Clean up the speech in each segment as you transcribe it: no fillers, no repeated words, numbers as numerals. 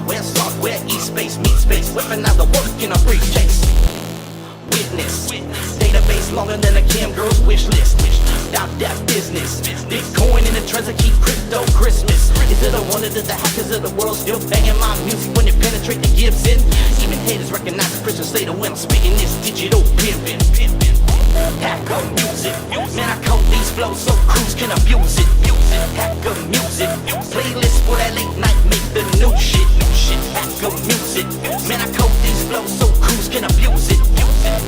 West, software, east space, meet space, whipping out the work in a briefcase. Witness, database longer than a cam girl's wish list. Stop that business. Bitcoin in the treasure, keep crypto Christmas. Is it a wonder that the hackers of the world still banging my music when it penetrate the Gibson? Even haters recognize the Christian Slater when I'm speaking this digital pimpin'. Hacker music, man, I code these flows so crews can abuse it. Hacker music, playlist for that late night, make the new shit. Hacker music, man, I code these flows so crews can abuse it.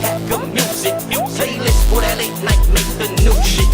Hacker music, playlist for that late night, make the new shit.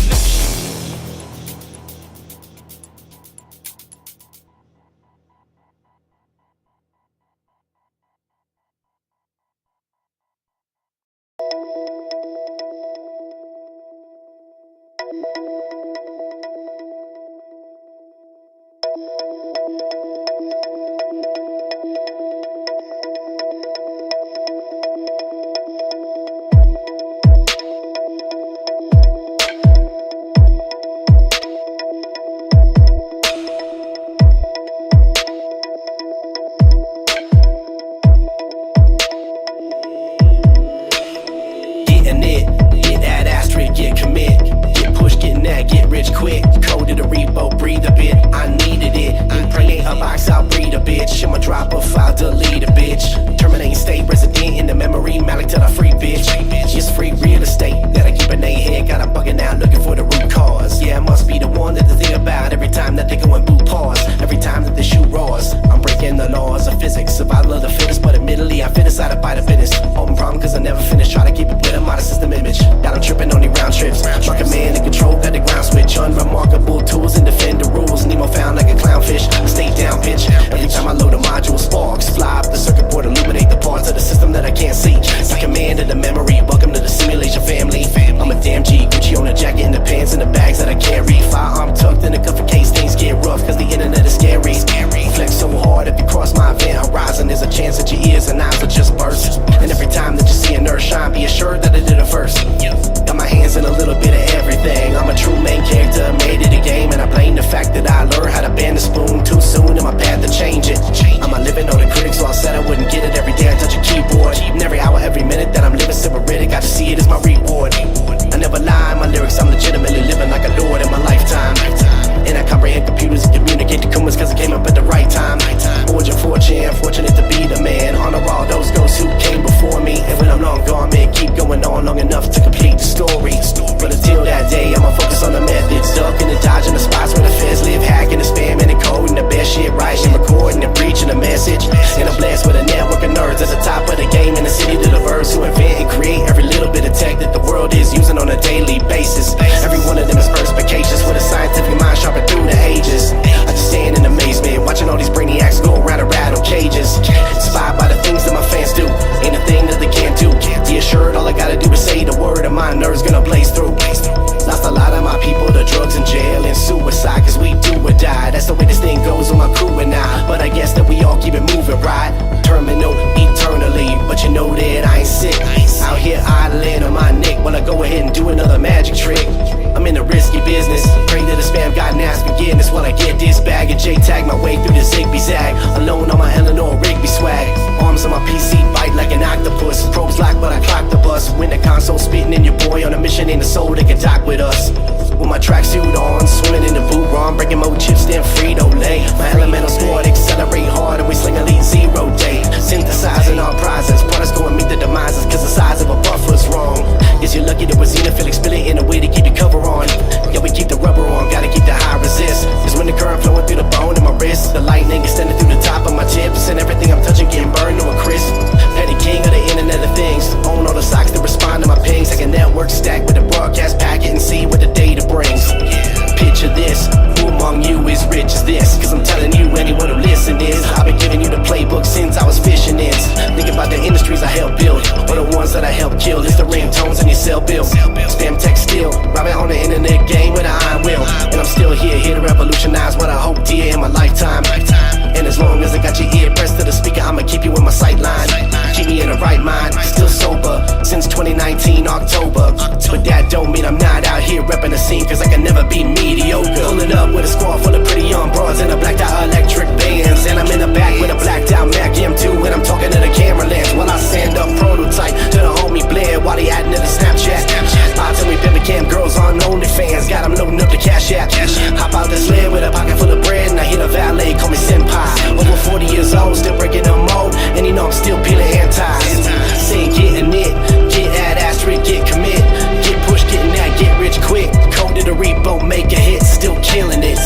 October. But that don't mean I'm not out here here repping the scene, cause I can never be mediocre. Pulling up with a squad full of pretty young broads and a blacked out electric bands. And I'm in the back with a blacked out Mac M2, and I'm talking to the camera lens while I send up prototype to the homie Blair while he adding to the Snapchat. Pops and we pimpin' cam girls on OnlyFans, got them loading up the cash app. Hop out the sled with a pocket full of bread, and I hit a valet, call me senpai. Over 40 years old, still breaking the mold, and you know I'm still peeling antis. Saying getting it, get at asterisk, get commit, get push, getting that, get rich quick. Code to the repo, make a hit, still killing it.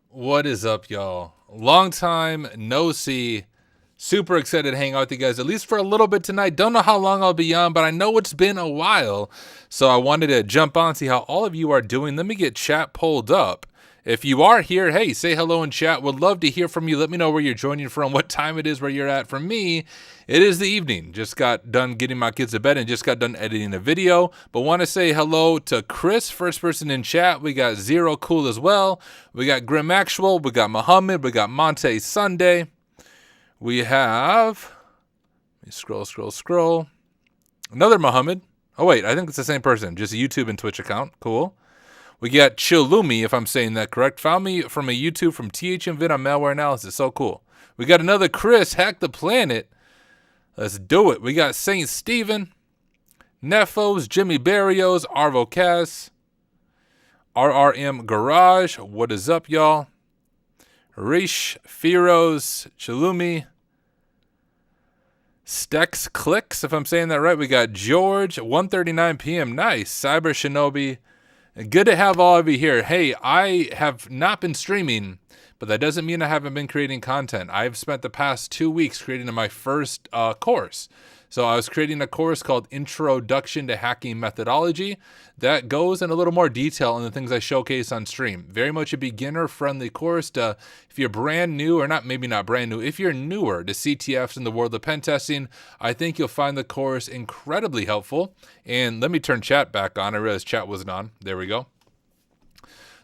What is up, y'all? Long time no see. Super excited to hang out with you guys, at least for a little bit tonight. Don't know how long I'll be on, but I know it's been a while. So I wanted to jump on and see how all of you are doing. Let me get chat pulled up. If you are here, hey, say hello in chat. Would love to hear from you. Let me know where you're joining from, what time it is where you're at. For me, it is the evening. Just got done getting my kids to bed and just got done editing a video. But want to say hello to Chris, first person in chat. We got Zero Cool as well. We got Grim Actual. We got Muhammad. We got Monte Sunday. We have, let me scroll. Another Muhammad. Oh, wait, I think it's the same person. Just a YouTube and Twitch account. Cool. We got Chillumi, if I'm saying that correct. Found me from a YouTube from THMVid on malware analysis. So cool. We got another Chris, Hack the Planet. Let's do it. We got Saint Steven, Nefos, Jimmy Barrios, Arvo Cass, RRM Garage. What is up, y'all? Rish, Firos, Chillumi, Stex Clicks, if I'm saying that right. We got George, 1:39 p.m. Nice. Cyber Shinobi. Good to have all of you here. Hey, I have not been streaming, but that doesn't mean I haven't been creating content. I've spent the past 2 weeks creating my first course. So I was creating a course called Introduction to Hacking Methodology that goes in a little more detail on the things I showcase on stream. Very much a beginner-friendly course to, if you're brand new, or maybe not brand new, if you're newer to CTFs in the world of pen testing, I think you'll find the course incredibly helpful. And let me turn chat back on. I realized chat wasn't on. There we go.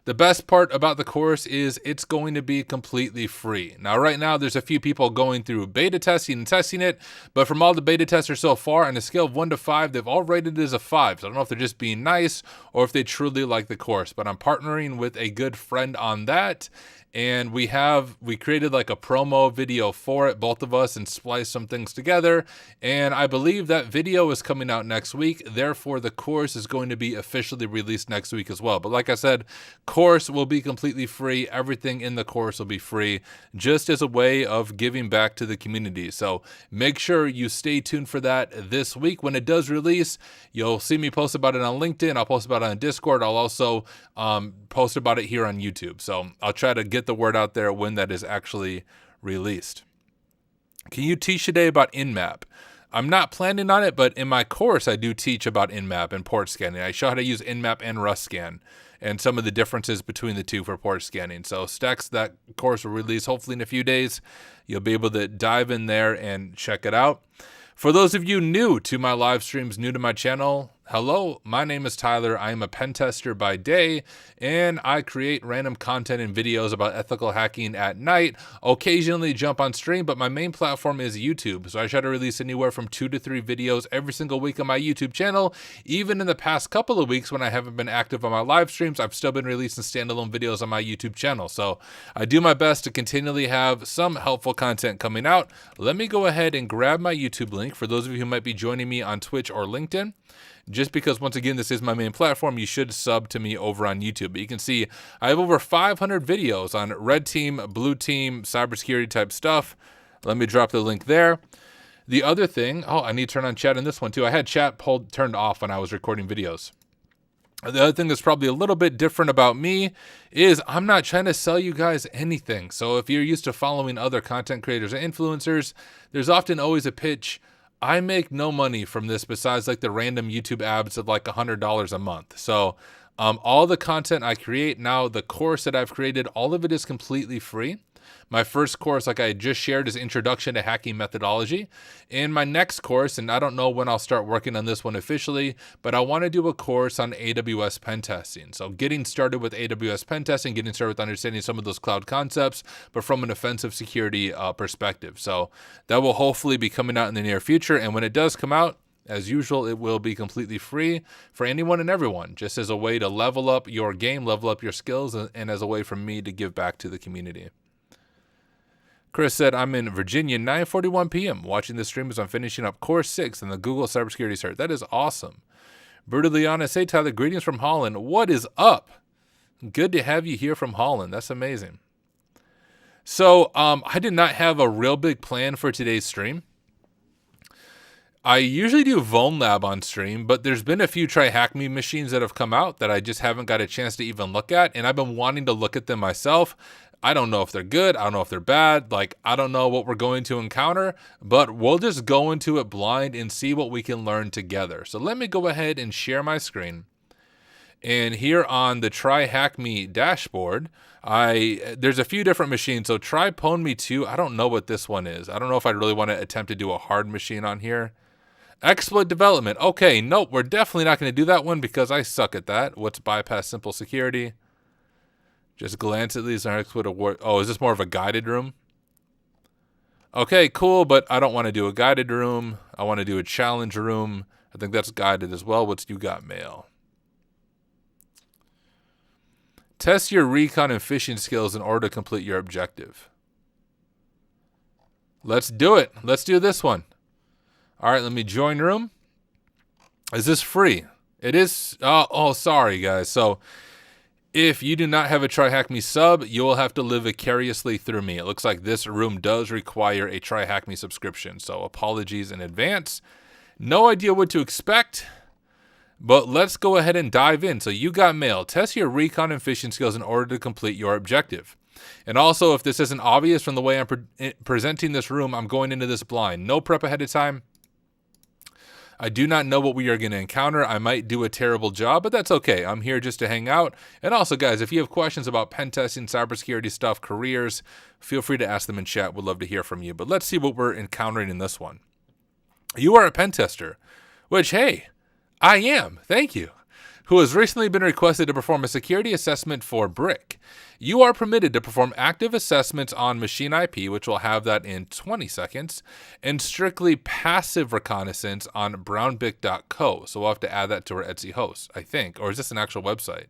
The best part about the course is it's going to be completely free. Now, right now, there's a few people going through beta testing and testing it, but from all the beta testers so far, on a scale of 1 to 5, they've all rated it as a 5. So I don't know if they're just being nice or if they truly like the course, but I'm partnering with a good friend on that. And we created like a promo video for it, both of us, and spliced some things together. And I believe that video is coming out next week. Therefore, the course is going to be officially released next week as well. But like I said, course will be completely free. Everything in the course will be free, just as a way of giving back to the community. So make sure you stay tuned for that this week. When it does release, you'll see me post about it on LinkedIn. I'll post about it on Discord. I'll also post about it here on YouTube. So I'll try to get the word out there when that is actually released. Can you teach today about Nmap? I'm not planning on it, but in my course, I do teach about Nmap and port scanning. I show how to use Nmap and RustScan and some of the differences between the two for port scanning. So Stex, that course will release hopefully in a few days. You'll be able to dive in there and check it out. For those of you new to my live streams, new to my channel, hello, my name is Tyler. I am a pen tester by day, and I create random content and videos about ethical hacking at night. Occasionally jump on stream, but my main platform is YouTube. So I try to release anywhere from 2 to 3 videos every single week on my YouTube channel. Even in the past couple of weeks when I haven't been active on my live streams, I've still been releasing standalone videos on my YouTube channel. So I do my best to continually have some helpful content coming out. Let me go ahead and grab my YouTube link for those of you who might be joining me on Twitch or LinkedIn. Just because, once again, this is my main platform, you should sub to me over on YouTube. But you can see I have over 500 videos on red team, blue team, cybersecurity type stuff. Let me drop the link there. The other thing, I need to turn on chat in this one too. I had chat turned off when I was recording videos. The other thing that's probably a little bit different about me is I'm not trying to sell you guys anything. So if you're used to following other content creators and influencers, there's often always a pitch. I make no money from this besides like the random YouTube ads of like $100 a month. So All the content I create now, the course that I've created, all of it is completely free. My first course, like I just shared, is Introduction to Hacking Methodology. In my next course, and I don't know when I'll start working on this one officially, but I want to do a course on AWS pen testing. So getting started with AWS pen testing, getting started with understanding some of those cloud concepts, but from an offensive security perspective. So that will hopefully be coming out in the near future. And when it does come out, as usual, it will be completely free for anyone and everyone, just as a way to level up your game, level up your skills, and as a way for me to give back to the community. Chris said, I'm in Virginia, 9:41 p.m. watching the stream as I'm finishing up Course 6 in the Google Cybersecurity Cert. That is awesome. Brutally honest, say, Tyler, greetings from Holland. What is up? Good to have you here from Holland. That's amazing. So I did not have a real big plan for today's stream. I usually do Vuln Lab on stream, but there's been a few Try Hack Me machines that have come out that I just haven't got a chance to even look at, and I've been wanting to look at them myself. I don't know if they're good. I don't know if they're bad. Like, I don't know what we're going to encounter, but we'll just go into it blind and see what we can learn together. So let me go ahead and share my screen. And here on the Try Hack Me dashboard, there's a few different machines. So Try Pwn Me 2, I don't know what this one is. I don't know if I really want to attempt to do a hard machine on here. Exploit development. Okay, nope, we're definitely not going to do that one because I suck at that. What's bypass simple security? Just glance at these. Exploit award. Oh, is this more of a guided room? Okay, cool, but I don't want to do a guided room. I want to do a challenge room. I think that's guided as well. What's You Got Mail? Test your recon and phishing skills in order to complete your objective. Let's do it. Let's do this one. All right, let me join room. Is this free? It is. Oh, sorry, guys. So if you do not have a Try Hack Me sub, you will have to live vicariously through me. It looks like this room does require a Try Hack Me subscription. So apologies in advance. No idea what to expect, but let's go ahead and dive in. So You Got Mail. Test your recon and phishing skills in order to complete your objective. And also, if this isn't obvious from the way I'm presenting this room, I'm going into this blind. No prep ahead of time. I do not know what we are going to encounter. I might do a terrible job, but that's okay. I'm here just to hang out. And also, guys, if you have questions about pen testing, cybersecurity stuff, careers, feel free to ask them in chat. We'd love to hear from you. But let's see what we're encountering in this one. You are a pen tester, which, hey, I am. Thank you. Who has recently been requested to perform a security assessment for Brick. You are permitted to perform active assessments on machine IP, which will have that in 20 seconds, and strictly passive reconnaissance on brownbic.co. So we'll have to add that to our Etsy host, I think. Or is this an actual website?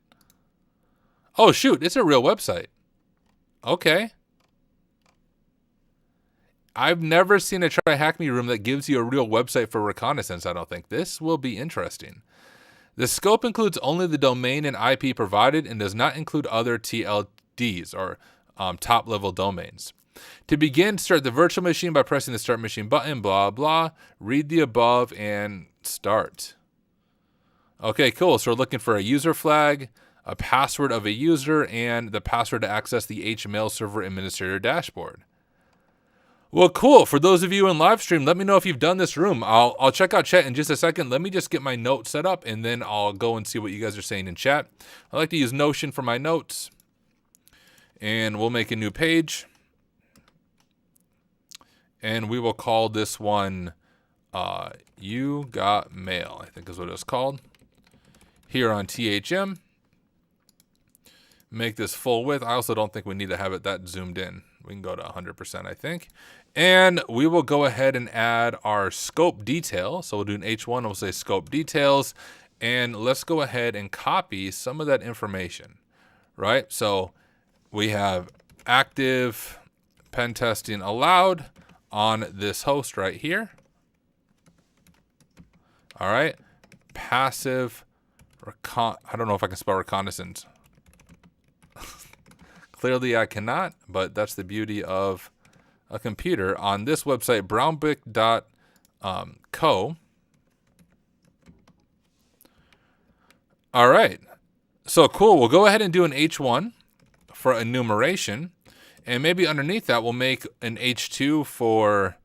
Oh, shoot. It's a real website. Okay. I've never seen a Try Hack Me room that gives you a real website for reconnaissance, I don't think. This will be interesting. The scope includes only the domain and IP provided and does not include other TLDs or top-level domains. To begin, start the virtual machine by pressing the Start Machine button, blah, blah. Read the above and start. Okay, cool. So we're looking for a user flag, a password of a user, and the password to access the HMail server administrator dashboard. Well, cool. For those of you in live stream, let me know if you've done this room. I'll check out chat in just a second. Let me just get my notes set up, and then I'll go and see what you guys are saying in chat. I like to use Notion for my notes, and we'll make a new page, and we will call this one You Got Mail, I think is what it's called, here on THM. Make this full width. I also don't think we need to have it that zoomed in. We can go to 100%, I think. And we will go ahead and add our scope detail. So we'll do an H1, we'll say scope details. And let's go ahead and copy some of that information, right? So we have active pen testing allowed on this host right here. All right. Passive, I don't know if I can spell reconnaissance. Clearly I cannot, but that's the beauty of a computer. On this website, brownbic.co. All right. So cool. We'll go ahead and do an H1 for enumeration. And maybe underneath that, we'll make an H2 for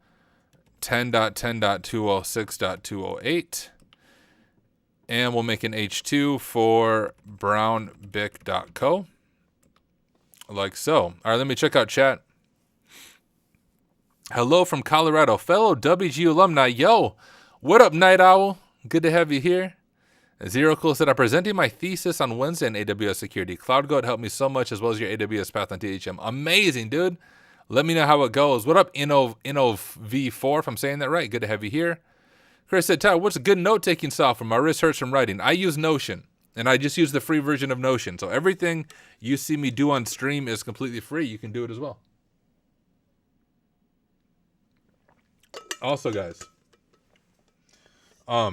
10.10.206.208. And we'll make an H2 for brownbic.co. Like so. All right, let me check out chat. Hello from Colorado, fellow WG alumni. Yo, what up, Night Owl? Good to have you here. Zero Cool said, I'm presenting my thesis on Wednesday in AWS security. Cloud Goat helped me so much, as well as your AWS path on THM. Amazing, dude. Let me know how it goes. What up, InnovV4, if I'm saying that right. Good to have you here. Chris said, Tyler, what's a good note-taking software? My wrist hurts from writing. I use Notion, and I just use the free version of Notion. So everything you see me do on stream is completely free. You can do it as well. Also, guys, I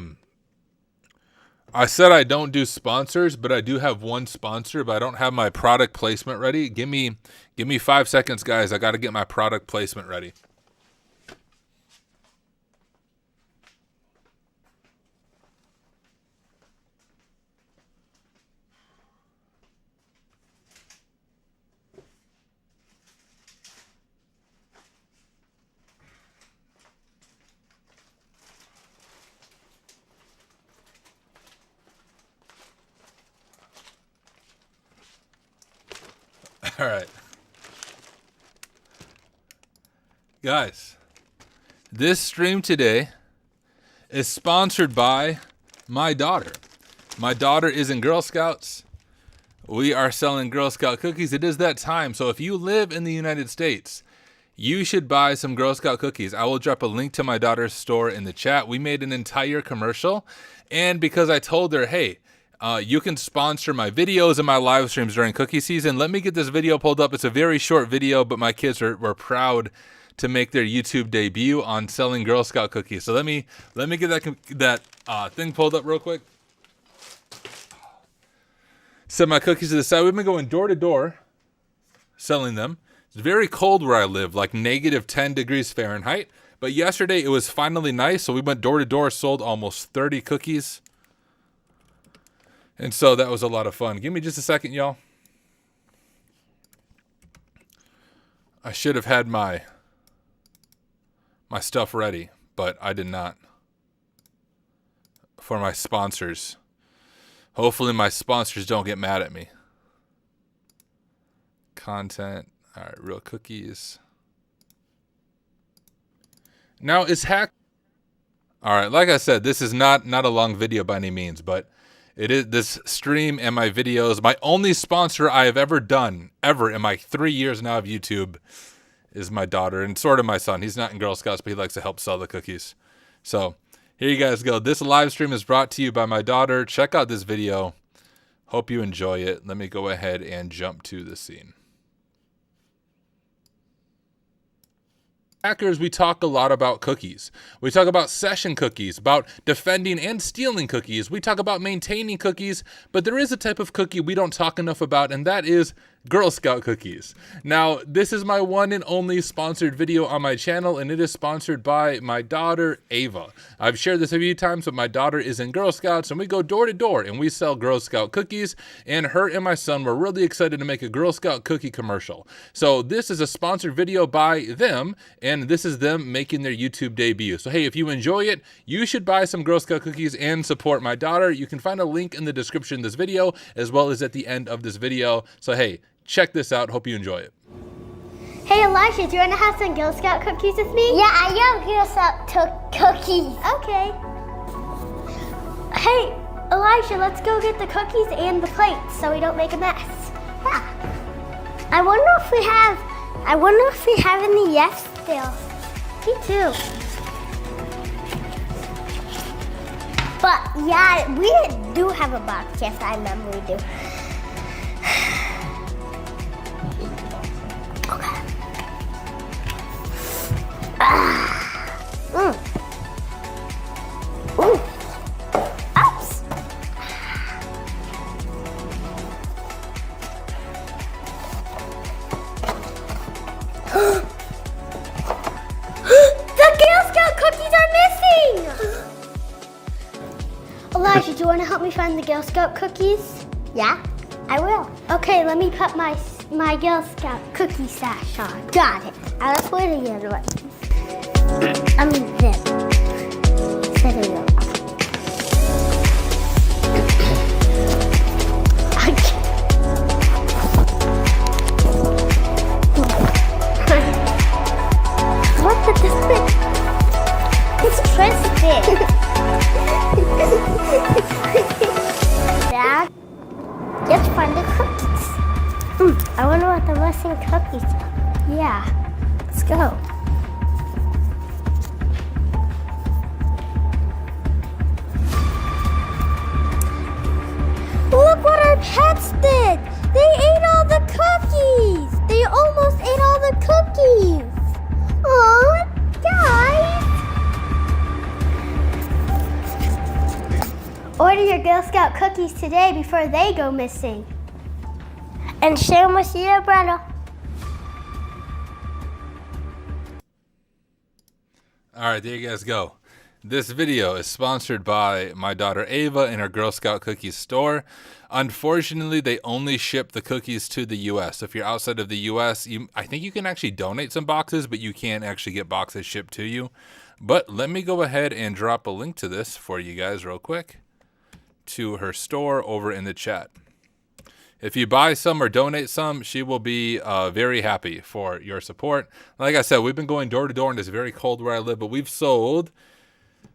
said I don't do sponsors, but I do have one sponsor, but I don't have my product placement ready. Give me 5 seconds, guys. I got to get my product placement ready. All right. Guys, this stream today is sponsored by my daughter. My daughter is in Girl Scouts. We are selling Girl Scout cookies. It is that time. So if you live in the United States, you should buy some Girl Scout cookies. I will drop a link to my daughter's store in the chat. We made an entire commercial. And because I told her, hey, you can sponsor my videos and my live streams during cookie season. Let me get this video pulled up. It's a very short video, but my kids were proud to make their YouTube debut on selling Girl Scout cookies. So let me get that thing pulled up real quick. Set my cookies to the side. We've been going door to door selling them. It's very cold where I live, like negative 10 degrees Fahrenheit. But yesterday it was finally nice, so we went door to door, sold almost 30 cookies. And so that was a lot of fun. Give me just a second, y'all. I should have had my stuff ready, but I did not. For my sponsors. Hopefully my sponsors don't get mad at me. Content. All right, real cookies. Now, is hack... All right, like I said, this is not a long video by any means, but it is this stream and my videos. My only sponsor I have ever done, ever in my 3 years now of YouTube, is my daughter and sort of my son. He's not in Girl Scouts, but he likes to help sell the cookies. So here you guys go. This live stream is brought to you by my daughter. Check out this video. Hope you enjoy it. Let me go ahead and jump to the scene. Hackers, we talk a lot about cookies. We talk about session cookies, about defending and stealing cookies. We talk about maintaining cookies, but there is a type of cookie we don't talk enough about, and that is Girl Scout cookies. Now, this is my one and only sponsored video on my channel, and it is sponsored by my daughter, Ava. I've shared this a few times, but my daughter is in Girl Scouts, and we go door to door, and we sell Girl Scout cookies, and her and my son were really excited to make a Girl Scout cookie commercial. So this is a sponsored video by them, and this is them making their YouTube debut. So hey, if you enjoy it, you should buy some Girl Scout cookies and support my daughter. You can find a link in the description of this video, as well as at the end of this video. So hey, check this out. Hope you enjoy it. Hey Elijah, do you want to have some Girl Scout cookies with me? Yeah, I love Girl Scout cookies. Okay. Hey Elijah, let's go get the cookies and the plates so we don't make a mess. Yeah. I wonder if we have any yes still. Me too. But yeah, we do have a box. Yes, I remember we do. Okay. Ooh. Oops. The Girl Scout cookies are missing! Elijah, do you want to help me find the Girl Scout cookies? Yeah, I will. Okay, let me put my Girl Scout cookie sash on. Got it. Let's put it again. I mean, zip. There we go. It's twisted. Dad, let's find the cookies. I wonder what the missing cookies are. Yeah, let's go. Look what our pets did! They ate all the cookies! They almost ate all the cookies! Aw, guys! Order your Girl Scout cookies today before they go missing. And share them with your brother. Alright, there you guys go. This video is sponsored by my daughter Ava and her Girl Scout Cookies store. Unfortunately, they only ship the cookies to the US. If you're outside of the US, I think you can actually donate some boxes, but you can't actually get boxes shipped to you. But let me go ahead and drop a link to this for you guys real quick to her store over in the chat. If you buy some or donate some, she will be very happy for your support. Like I said, we've been going door to door and it's very cold where I live, but we've sold,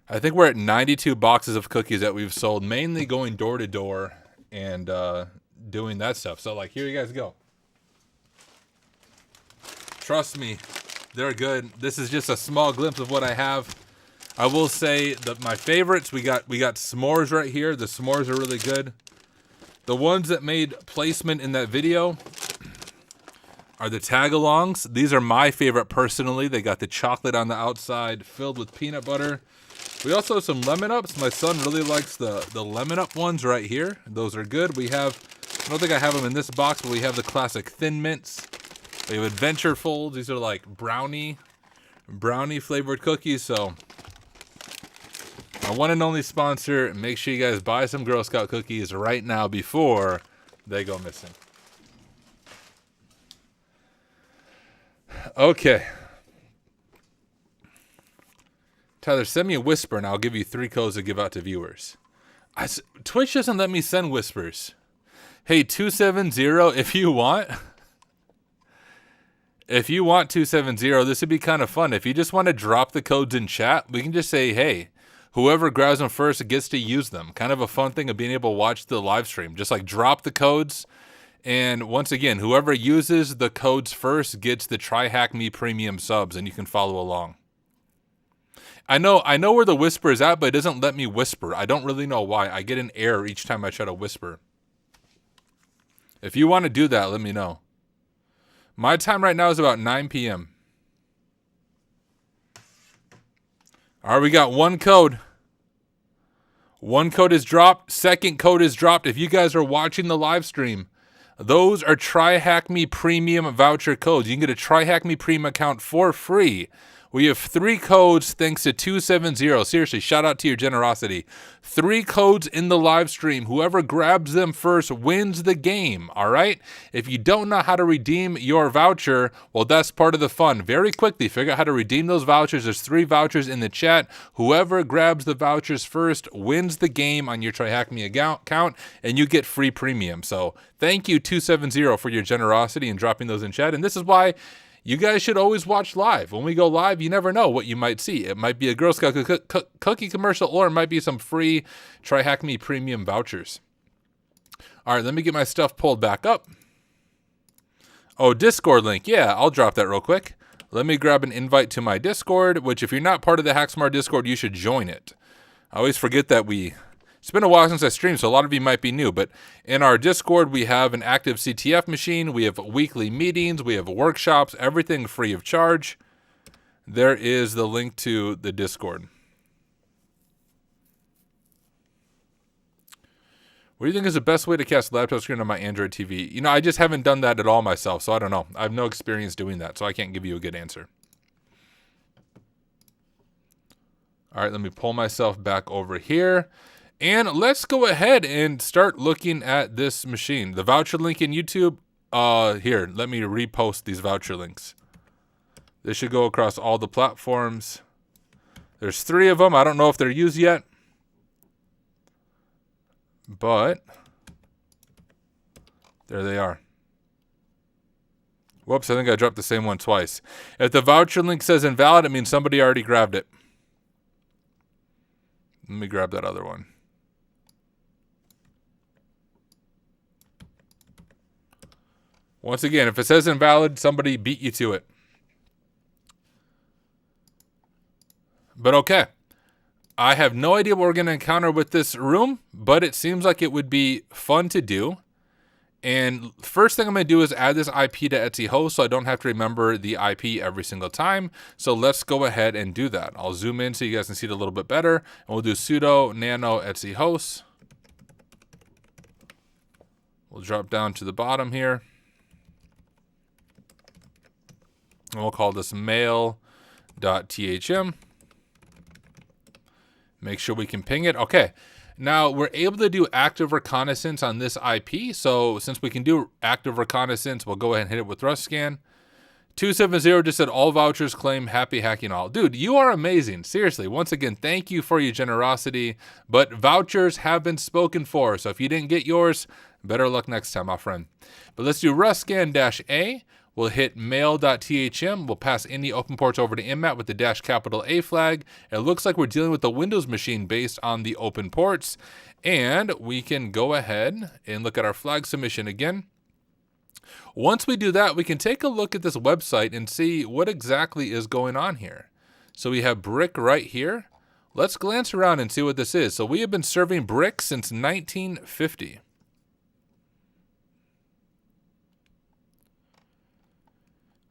I think we're at 92 boxes of cookies that we've sold, mainly going door to door and doing that stuff. So like, here you guys go. Trust me, they're good. This is just a small glimpse of what I have. I will say that my favorites, we got s'mores right here. The s'mores are really good. The ones that made placement in that video are the tag-alongs. These are my favorite personally. They got the chocolate on the outside filled with peanut butter. We also have some lemon ups. My son really likes the lemon up ones right here. Those are good. We have, I don't think I have them in this box, but we have the classic thin mints. We have adventure folds. These are like brownie flavored cookies. So my one and only sponsor, make sure you guys buy some Girl Scout cookies right now before they go missing. Okay. Tyler, send me a whisper and I'll give you 3 codes to give out to viewers. Twitch doesn't let me send whispers. Hey, 270, if you want 270, this would be kind of fun. If you just want to drop the codes in chat, we can just say, hey, whoever grabs them first gets to use them. Kind of a fun thing of being able to watch the live stream. Just like drop the codes. And once again, whoever uses the codes first gets the Try Hack Me premium subs and you can follow along. I know where the whisper is at, but it doesn't let me whisper. I don't really know why. I get an error each time I try to whisper. If you want to do that, let me know. My time right now is about 9 p.m. All right, we got 1 code. 1 code is dropped. 2nd code is dropped. If you guys are watching the live stream, those are Try Hack Me premium voucher codes. You can get a Try Hack Me premium account for free. We have 3 codes thanks to 270. Seriously, shout out to your generosity. 3 codes in the live stream. Whoever grabs them first wins the game, all right? If you don't know how to redeem your voucher, well, that's part of the fun. Very quickly, figure out how to redeem those vouchers. There's 3 vouchers in the chat. Whoever grabs the vouchers first wins the game on your Try Hack Me account, and you get free premium. So thank you, 270, for your generosity and dropping those in chat. And this is why you guys should always watch live. When we go live, you never know what you might see. It might be a Girl Scout cookie commercial, or it might be some free Try Hack Me premium vouchers. All right, let me get my stuff pulled back up. Oh, Discord link. Yeah, I'll drop that real quick. Let me grab an invite to my Discord, which if you're not part of the Hacksmart Discord, you should join it. I always forget that it's been a while since I streamed, so a lot of you might be new, but in our Discord, we have an active CTF machine, we have weekly meetings, we have workshops, everything free of charge. There is the link to the Discord. What do you think is the best way to cast laptop screen on my Android TV? You know, I just haven't done that at all myself, so I don't know. I have no experience doing that, so I can't give you a good answer. All right, let me pull myself back over here. And let's go ahead and start looking at this machine. The voucher link in YouTube, here, let me repost these voucher links. This should go across all the platforms. There's 3 of them. I don't know if they're used yet. But there they are. Whoops, I think I dropped the same one twice. If the voucher link says invalid, it means somebody already grabbed it. Let me grab that other one. Once again, if it says invalid, somebody beat you to it. But okay. I have no idea what we're going to encounter with this room, but it seems like it would be fun to do. And first thing I'm going to do is add this IP to Etsy host so I don't have to remember the IP every single time. So let's go ahead and do that. I'll zoom in so you guys can see it a little bit better. And we'll do sudo nano Etsy host. We'll drop down to the bottom here. And we'll call this mail.thm. Make sure we can ping it. Okay. Now, we're able to do active reconnaissance on this IP. So since we can do active reconnaissance, we'll go ahead and hit it with Rust Scan. 270 just said all vouchers claim happy hacking all. Dude, you are amazing. Seriously. Once again, thank you for your generosity. But vouchers have been spoken for. So if you didn't get yours, better luck next time, my friend. But let's do Rust Scan -A. We'll hit mail.thm. We'll pass any open ports over to IMAT with the -A flag. It looks like we're dealing with the Windows machine based on the open ports. And we can go ahead and look at our flag submission again. Once we do that, we can take a look at this website and see what exactly is going on here. So we have brick right here. Let's glance around and see what this is. So we have been serving brick since 1950.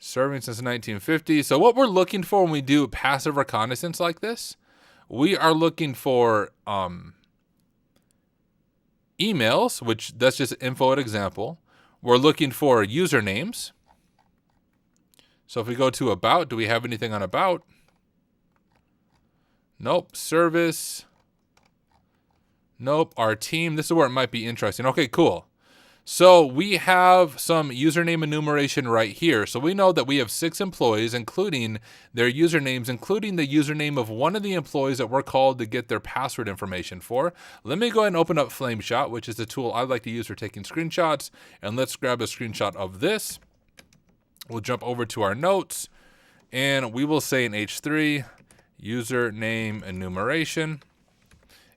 Serving since 1950. So what we're looking for when we do passive reconnaissance like this, we are looking for emails, which that's just info at example. We're looking for usernames. So if we go to about, do we have anything on about? Nope. Service. Nope. Our team. This is where it might be interesting. Okay, cool. So we have some username enumeration right here. So we know that we have 6 employees, including their usernames, including the username of one of the employees that we're called to get their password information for. Let me go ahead and open up FlameShot, which is the tool I like to use for taking screenshots. And let's grab a screenshot of this. We'll jump over to our notes, and we will say in H3, username enumeration,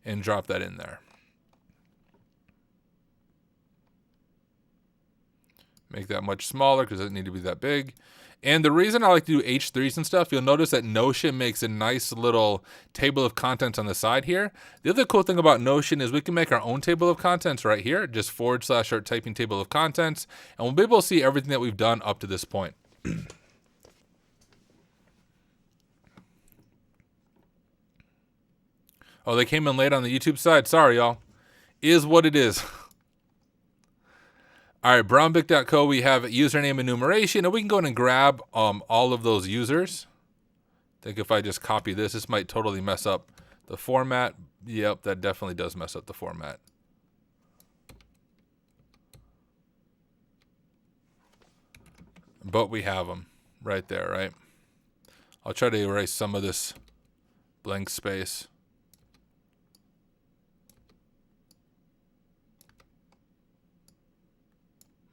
and drop that in there. Make that much smaller because it doesn't need to be that big. And the reason I like to do H3s and stuff, you'll notice that Notion makes a nice little table of contents on the side here. The other cool thing about Notion is we can make our own table of contents right here, just / or typing table of contents, and we'll be able to see everything that we've done up to this point. Oh, they came in late on the YouTube side. Sorry, y'all. Is what it is. All right, brownbic.co, we have username enumeration, and we can go in and grab all of those users. I think if I just copy this, this might totally mess up the format. Yep, that definitely does mess up the format. But we have them right there, right? I'll try to erase some of this blank space.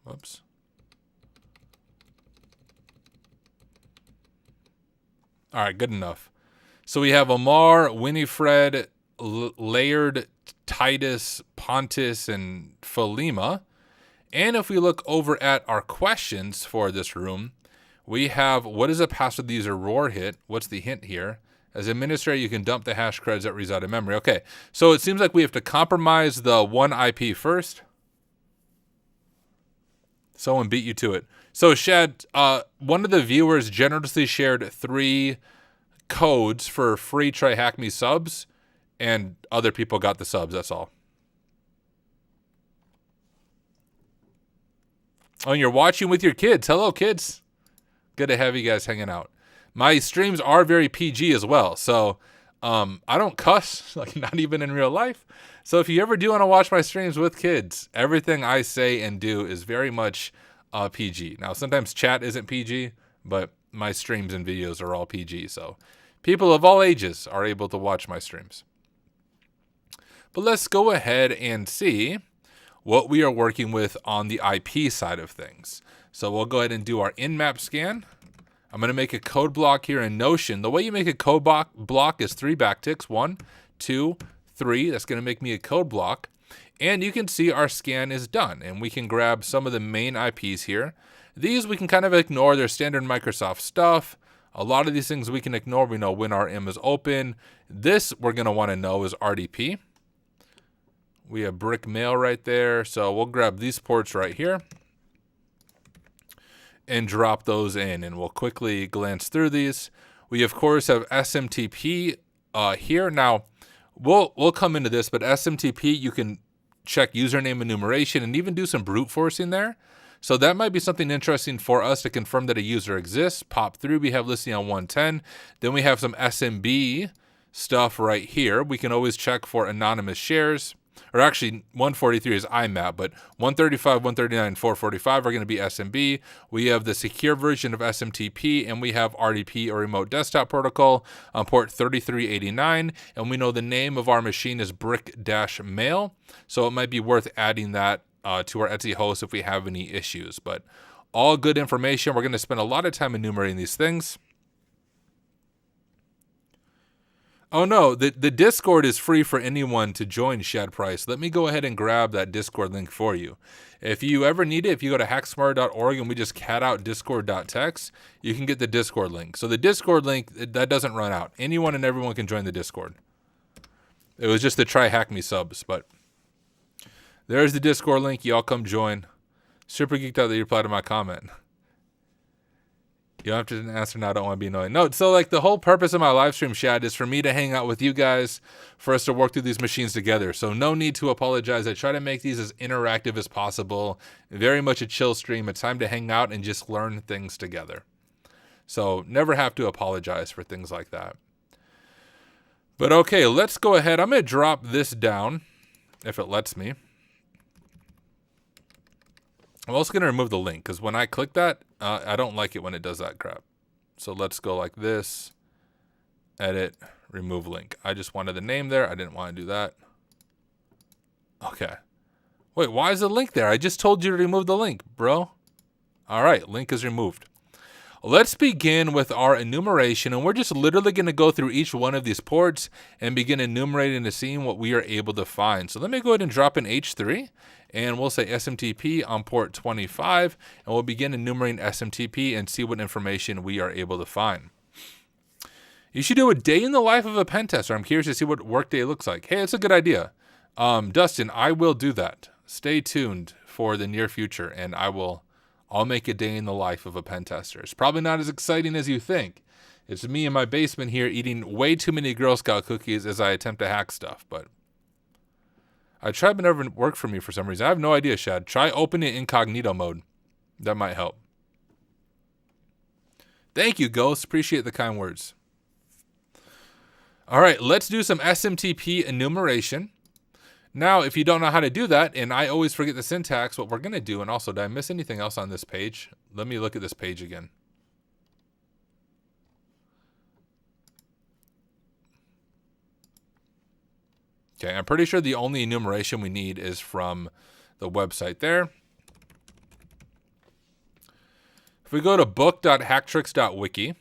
Whoops. All right, good enough. So we have Amar, Winifred, Laird, Titus, Pontus, and Philema. And if we look over at our questions for this room, we have, what is a password the user roar hit? What's the hint here? As administrator, you can dump the hash creds that reside in memory. Okay, so it seems like we have to compromise the one IP first. Someone beat you to it. So Shad, one of the viewers generously shared 3 codes for free Try Hack Me subs, and other people got the subs, that's all. Oh, and you're watching with your kids. Hello, kids. Good to have you guys hanging out. My streams are very PG as well, so I don't cuss, like not even in real life. So if you ever do want to watch my streams with kids, everything I say and do is very much PG. Now, sometimes chat isn't PG, but my streams and videos are all PG. So people of all ages are able to watch my streams. But let's go ahead and see what we are working with on the IP side of things. So we'll go ahead and do our in-map scan. I'm going to make a code block here in Notion. The way you make a code block is 3 backticks. 1, 2, 3. That's going to make me a code block. And you can see our scan is done. And we can grab some of the main IPs here. These we can kind of ignore. They're standard Microsoft stuff. A lot of these things we can ignore. We know when our M is open. This we're going to want to know is RDP. We have brick mail right there. So we'll grab these ports right here and drop those in, and we'll quickly glance through these. We of course have SMTP here. Now we'll come into this, but SMTP, you can check username enumeration and even do some brute forcing there. So that might be something interesting for us to confirm that a user exists. Pop through, we have listing on 110. Then we have some SMB stuff right here. We can always check for anonymous shares. Or actually, 143 is IMAP, but 135, 139, and 445 are going to be SMB. We have the secure version of SMTP, and we have RDP, or Remote Desktop Protocol, on port 3389. And we know the name of our machine is brick-mail, so it might be worth adding that to our Etsy host if we have any issues. But all good information. We're going to spend a lot of time enumerating these things. Oh no, the Discord is free for anyone to join, Shad Price. Let me go ahead and grab that Discord link for you. If you ever need it, if you go to hacksmart.org and we just cat out discord.text, you can get the Discord link. So the Discord link, that doesn't run out. Anyone and everyone can join the Discord. It was just to try hack me subs, but there's the Discord link. Y'all come join. Super geeked out that you replied to my comment. You don't have to answer now. I don't want to be annoying. No, so like the whole purpose of my live stream, Shad, is for me to hang out with you guys, for us to work through these machines together. So no need to apologize. I try to make these as interactive as possible. Very much a chill stream. It's time to hang out and just learn things together. So never have to apologize for things like that. But okay, let's go ahead. I'm going to drop this down, if it lets me. I'm also going to remove the link, because when I click that, I don't like it when it does that crap. So let's go like this. Edit, remove link. I just wanted the name there. I didn't want to do that. Okay. Wait, why is the link there? I just told you to remove the link, bro. All right, link is removed. Let's begin with our enumeration, and we're just literally going to go through each one of these ports and begin enumerating and seeing what we are able to find. So let me go ahead and drop in H3, and we'll say SMTP on port 25, and we'll begin enumerating SMTP and see what information we are able to find. You should do a day in the life of a pen tester. I'm curious to see what workday looks like. Hey, it's a good idea. Dustin, I will do that. Stay tuned for the near future, and I'll make a day in the life of a pen tester. It's probably not as exciting as you think. It's me in my basement here eating way too many Girl Scout cookies as I attempt to hack stuff, but I tried, but it never worked for me for some reason. I have no idea, Shad. Try opening incognito mode. That might help. Thank you, Ghost. Appreciate the kind words. All right, let's do some SMTP enumeration. Now, if you don't know how to do that, and I always forget the syntax, what we're going to do, and also, did I miss anything else on this page? Let me look at this page again. Okay, I'm pretty sure the only enumeration we need is from the website there. If we go to book.hacktricks.wiki,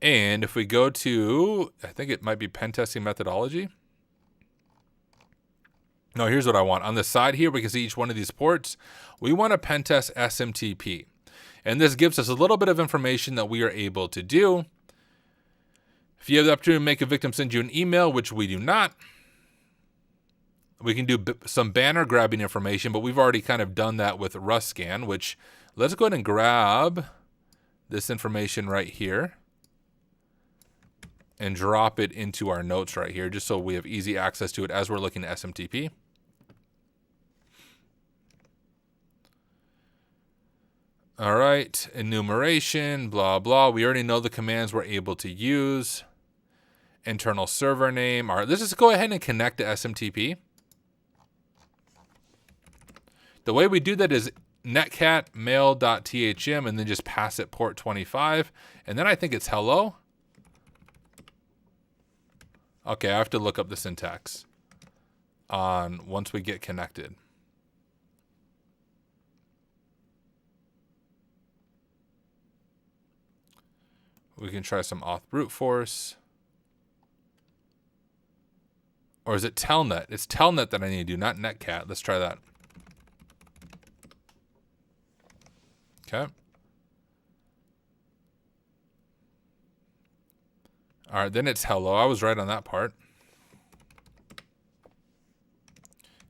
and if we go to, I think it might be pen testing methodology. No, here's what I want. On the side here, we can see each one of these ports. We want to pen test SMTP. And this gives us a little bit of information that we are able to do. If you have the opportunity to make a victim send you an email, which we do not, we can do some banner grabbing information, but we've already kind of done that with RustScan, which let's go ahead and grab this information right here and drop it into our notes right here, just so we have easy access to it as we're looking at SMTP. All right, enumeration, blah, blah. We already know the commands we're able to use. Internal server name. All right, let's just go ahead and connect to SMTP. The way we do that is netcat mail.thm and then just pass it port 25. And then I think it's hello. Okay, I have to look up the syntax on once we get connected. We can try some auth brute force. Or is it telnet? It's telnet that I need to do, not netcat. Let's try that. Okay. All right, then it's hello. I was right on that part.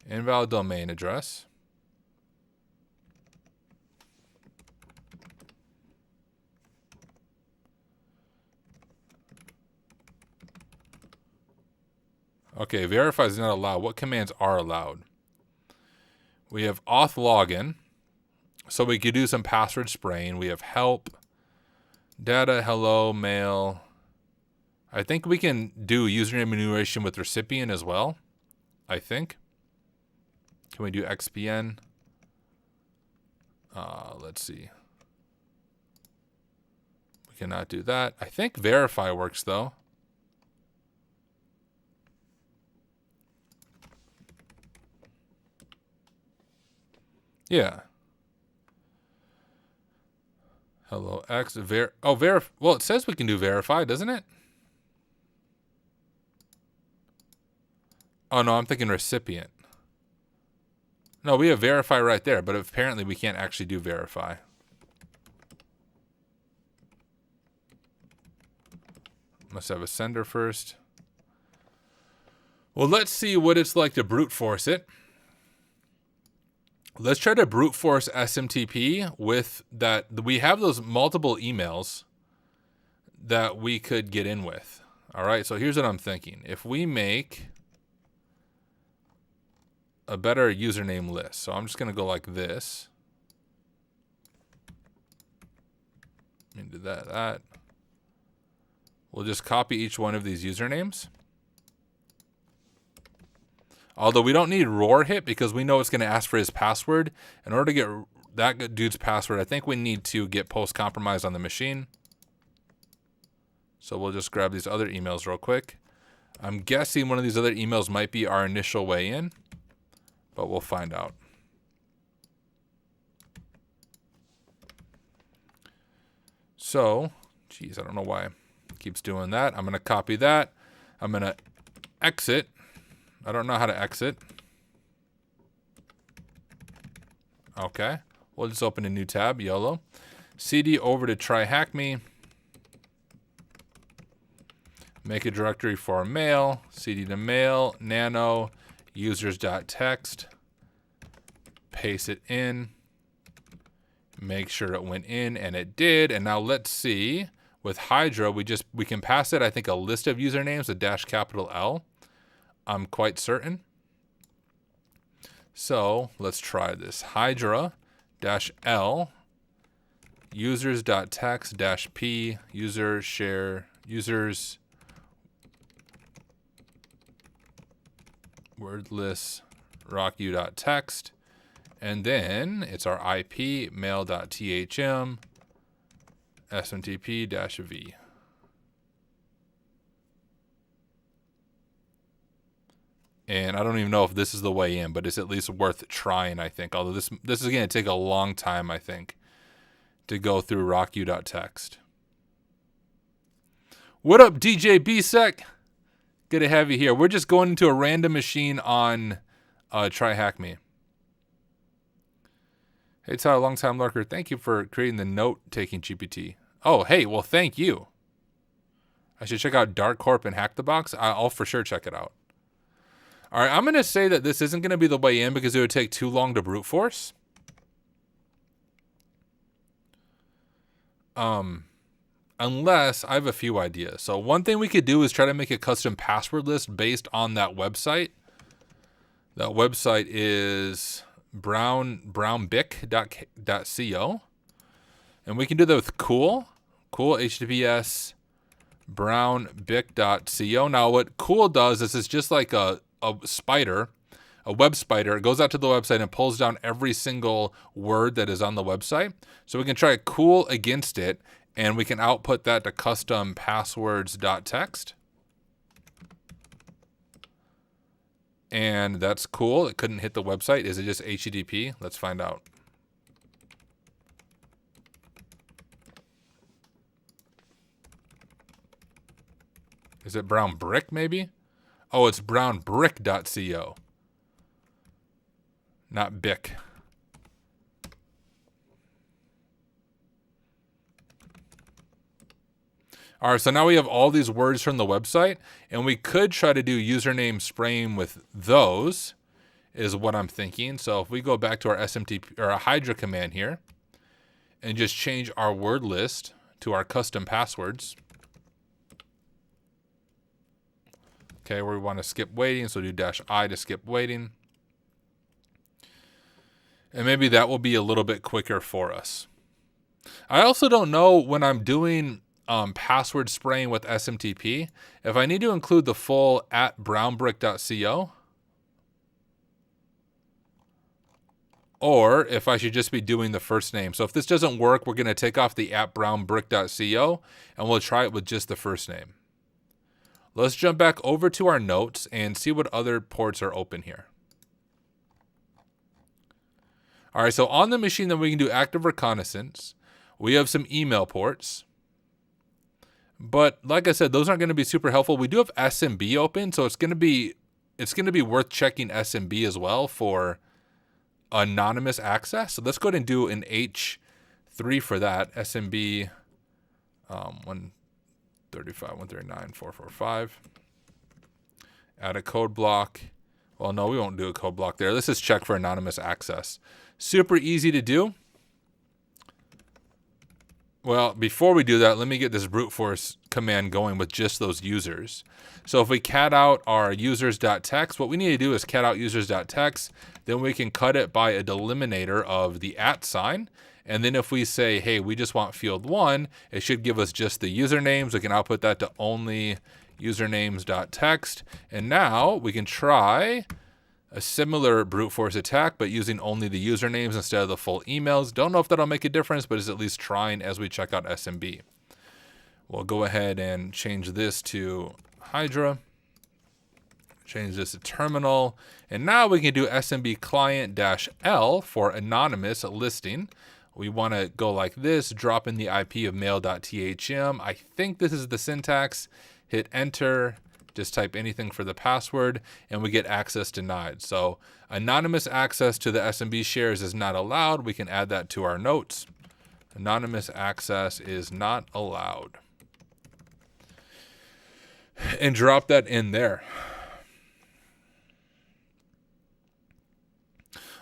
Invalid domain address. Okay, verify is not allowed. What commands are allowed? We have auth login. So we could do some password spraying. We have help, data, hello, mail. I think we can do username enumeration with recipient as well. I think. Can we do XPN? Let's see. We cannot do that. I think verify works though. Yeah. Hello X well, it says we can do verify, doesn't it? Oh no, I'm thinking recipient. No, we have verify right there, but apparently we can't actually do verify. Must have a sender first. Well, let's see what it's like to brute force it. Let's try to brute force SMTP with that. We have those multiple emails that we could get in with. All right, so here's what I'm thinking. If we make a better username list. So I'm just going to go like this. Into that. We'll just copy each one of these usernames. Although we don't need roar hit because we know it's going to ask for his password. In order to get that dude's password, I think we need to get post compromise on the machine. So we'll just grab these other emails real quick. I'm guessing one of these other emails might be our initial way in, but we'll find out. So, geez, I don't know why it keeps doing that. I'm going to copy that. I'm going to exit. I don't know how to exit. Okay. We'll just open a new tab, YOLO. CD over to try hack me. Make a directory for mail. CD to mail. Nano. Users.txt. Paste it in. Make sure it went in, and it did. And now let's see. With Hydra, we can pass it, I think, a list of usernames, a -L. I'm quite certain. So let's try this. Hydra-L users.text-p user share users wordless rocku.text, and then it's our IP mail.thm smtp-v. And I don't even know if this is the way in, but it's at least worth trying, I think. Although this is going to take a long time, I think, to go through rocku.text. What up, DJ BSEC? Good to have you here. We're just going into a random machine on Try Hack Me. Hey, Tyler, long-time lurker. Thank you for creating the note-taking GPT. Oh, hey, well, thank you. I should check out Dark Corp and Hack the Box. I'll for sure check it out. All right, I'm going to say that this isn't going to be the way in because it would take too long to brute force. Unless I have a few ideas. So one thing we could do is try to make a custom password list based on that website. That website is brownbic.co. And we can do that with cool HTTPS brownbic.co. Now what cool does is it's just like a spider, a web spider. It goes out to the website and pulls down every single word that is on the website. So we can try cool against it, and we can output that to custom passwords.txt. And that's cool. It couldn't hit the website. Is it just HTTP? Let's find out. Is it brown brick maybe? Oh, it's brownbrick.co. Not Bic. All right, so now we have all these words from the website, and we could try to do username spraying with those, is what I'm thinking. So if we go back to our SMTP or our Hydra command here and just change our word list to our custom passwords. Okay, where we want to skip waiting, so do -I to skip waiting. And maybe that will be a little bit quicker for us. I also don't know when I'm doing password spraying with SMTP, if I need to include the full @brownbrick.co, or if I should just be doing the first name. So if this doesn't work, we're going to take off the @brownbrick.co and we'll try it with just the first name. Let's jump back over to our notes and see what other ports are open here. All right, so on the machine that we can do active reconnaissance, we have some email ports. But like I said, those aren't going to be super helpful. We do have SMB open, so it's going to be worth checking SMB as well for anonymous access. So let's go ahead and do an H3 for that. SMB 135.139.445. Add a code block. Well, no, we won't do a code block there. Let's just check for anonymous access. Super easy to do. Well, before we do that, let me get this brute force command going with just those users. So if we cat out our users.txt, what we need to do is cat out users.txt. Then we can cut it by a delimiter of the @sign. And then if we say, hey, we just want field 1, it should give us just the usernames. We can output that to only usernames.txt. And now we can try a similar brute force attack, but using only the usernames instead of the full emails. Don't know if that'll make a difference, but it's at least trying as we check out SMB. We'll go ahead and change this to Hydra. Change this to terminal. And now we can do SMB client-L for anonymous listing. We want to go like this, drop in the IP of mail.thm. I think this is the syntax. Hit enter. Just type anything for the password, and we get access denied. So anonymous access to the SMB shares is not allowed. We can add that to our notes. Anonymous access is not allowed. And drop that in there.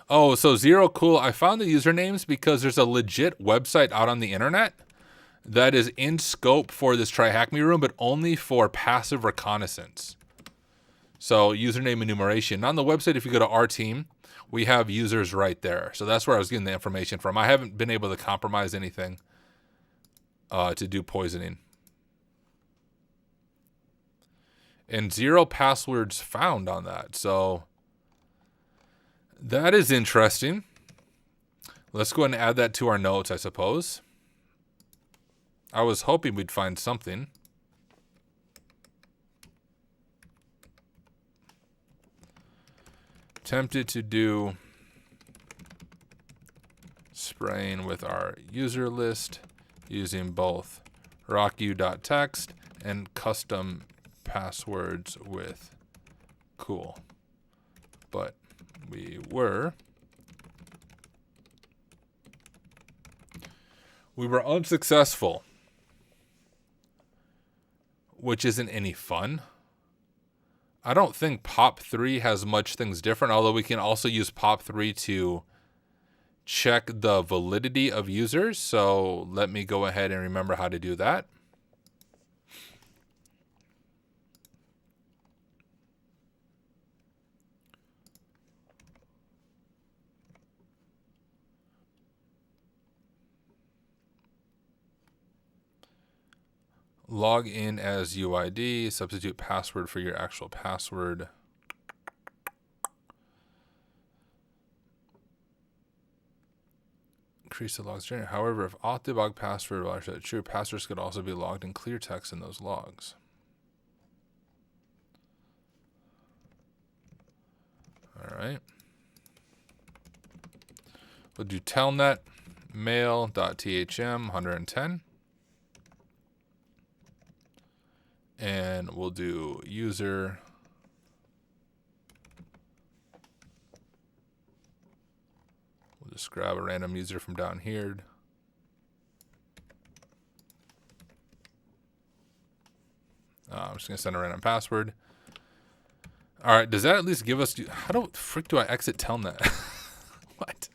Oh, so Zero Cool, I found the usernames because there's a legit website out on the internet that is in scope for this Try Hack Me room, but only for passive reconnaissance. So username enumeration. On the website, if you go to our team, we have users right there. So that's where I was getting the information from. I haven't been able to compromise anything to do poisoning. And 0 passwords found on that. So that is interesting. Let's go ahead and add that to our notes, I suppose. I was hoping we'd find something. Tempted to do spraying with our user list using both rocku.txt and custom passwords with cool. But we were unsuccessful, which isn't any fun. I don't think POP3 has much things different, although we can also use POP3 to check the validity of users. So let me go ahead and remember how to do that. Log in as UID, substitute password for your actual password. Increase the logs generated. However, if auth-debug password are true, passwords could also be logged in clear text in those logs. All right. We'll do telnet mail.thm 110. And we'll do user. We'll just grab a random user from down here. I'm just going to send a random password. All right, does that at least give us... How the frick do I exit Telnet? What?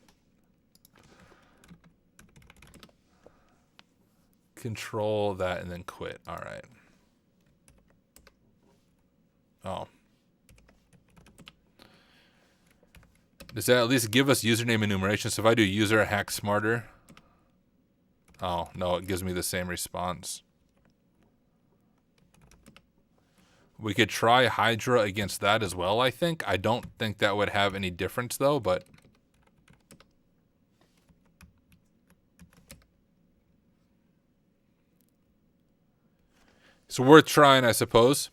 Control that and then quit. All right. Oh. Does that at least give us username enumeration? So if I do user hack smarter... Oh, no, it gives me the same response. We could try Hydra against that as well, I think. I don't think that would have any difference, though, but... It's worth trying, I suppose.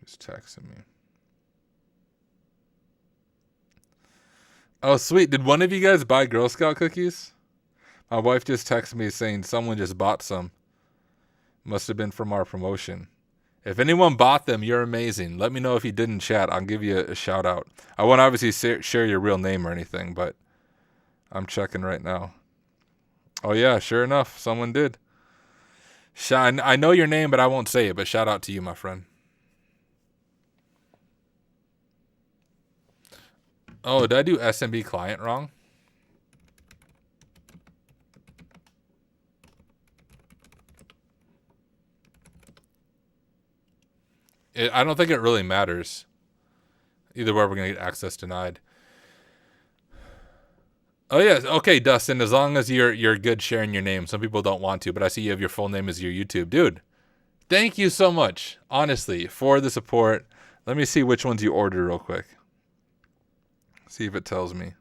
He's texting me. Oh, sweet. Did one of you guys buy Girl Scout cookies? My wife just texted me saying someone just bought some. Must have been from our promotion. If anyone bought them, you're amazing. Let me know if you did in chat. I'll give you a shout out. I won't obviously share your real name or anything, but I'm checking right now. Oh, yeah, sure enough. Someone did. I know your name, but I won't say it, but shout out to you, my friend. Oh, did I do SMB client wrong? I don't think it really matters. Either way, we're going to get access denied. Oh, yeah. Okay, Dustin, as long as you're good sharing your name. Some people don't want to, but I see you have your full name as your YouTube. Dude, thank you so much, honestly, for the support. Let me see which ones you ordered real quick. See if it tells me.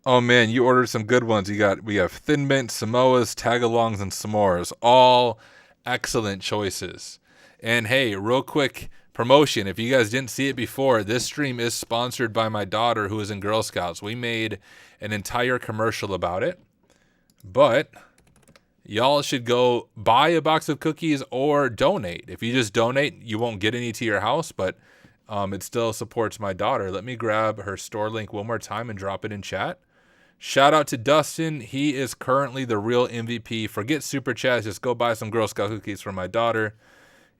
Oh, man, you ordered some good ones. We have Thin Mint, Samoas, Tagalongs, and S'mores. All excellent choices. And hey, real quick promotion. If you guys didn't see it before, this stream is sponsored by my daughter who is in Girl Scouts. We made an entire commercial about it. But y'all should go buy a box of cookies or donate. If you just donate, you won't get any to your house, but it still supports my daughter. Let me grab her store link one more time and drop it in chat. Shout out to Dustin. He is currently the real MVP. Forget super chats. Just go buy some Girl Scout cookies for my daughter.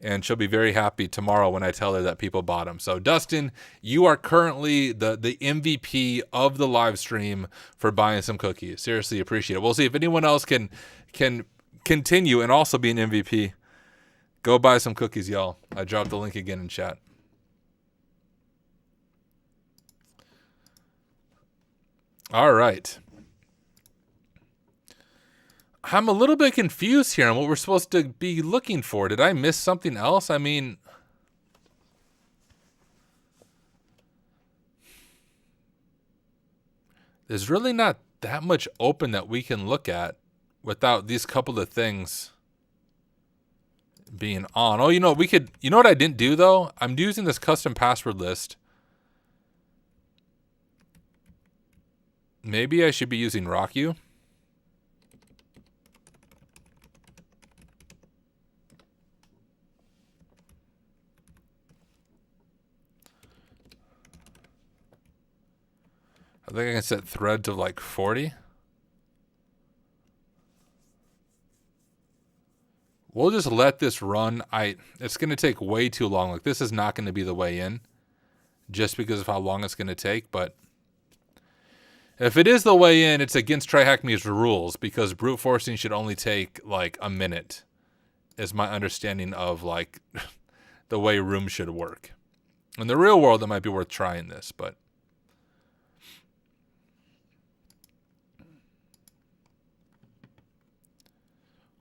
And she'll be very happy tomorrow when I tell her that people bought them. So, Dustin, you are currently the MVP of the live stream for buying some cookies. Seriously, appreciate it. We'll see if anyone else can continue and also be an MVP. Go buy some cookies, y'all. I dropped the link again in chat. All right. I'm a little bit confused here on what we're supposed to be looking for. Did I miss something else? I mean, there's really not that much open that we can look at without these couple of things being on. Oh, you know what I didn't do though? I'm using this custom password list. Maybe I should be using RockU. I think I can set thread to like 40. We'll just let this run. It's going to take way too long. Like this is not going to be the way in just because of how long it's going to take. But if it is the way in, it's against TryHackMe's rules because brute forcing should only take like a minute is my understanding of like the way rooms should work. In the real world, it might be worth trying this, but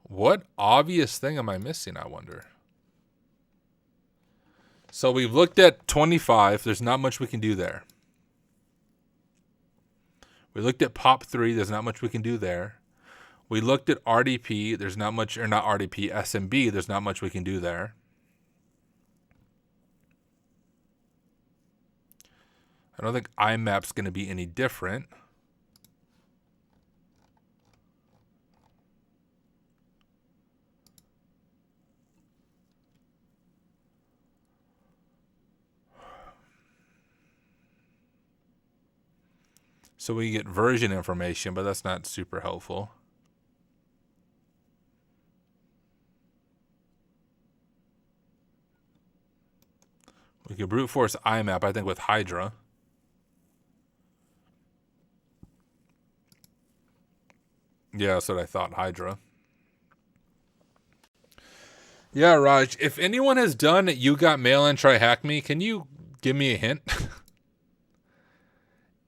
what obvious thing am I missing, I wonder? So we've looked at 25. There's not much we can do there. We looked at Pop 3. There's not much we can do there. We looked at RDP. There's not much, or not RDP, SMB. There's not much we can do there. I don't think IMAP's going to be any different. So we get version information, but that's not super helpful. We could brute force IMAP, I think, with Hydra. Yeah, that's what I thought, Hydra. Yeah, Raj, if anyone has done You Got Mail and Try Hack Me, can you give me a hint?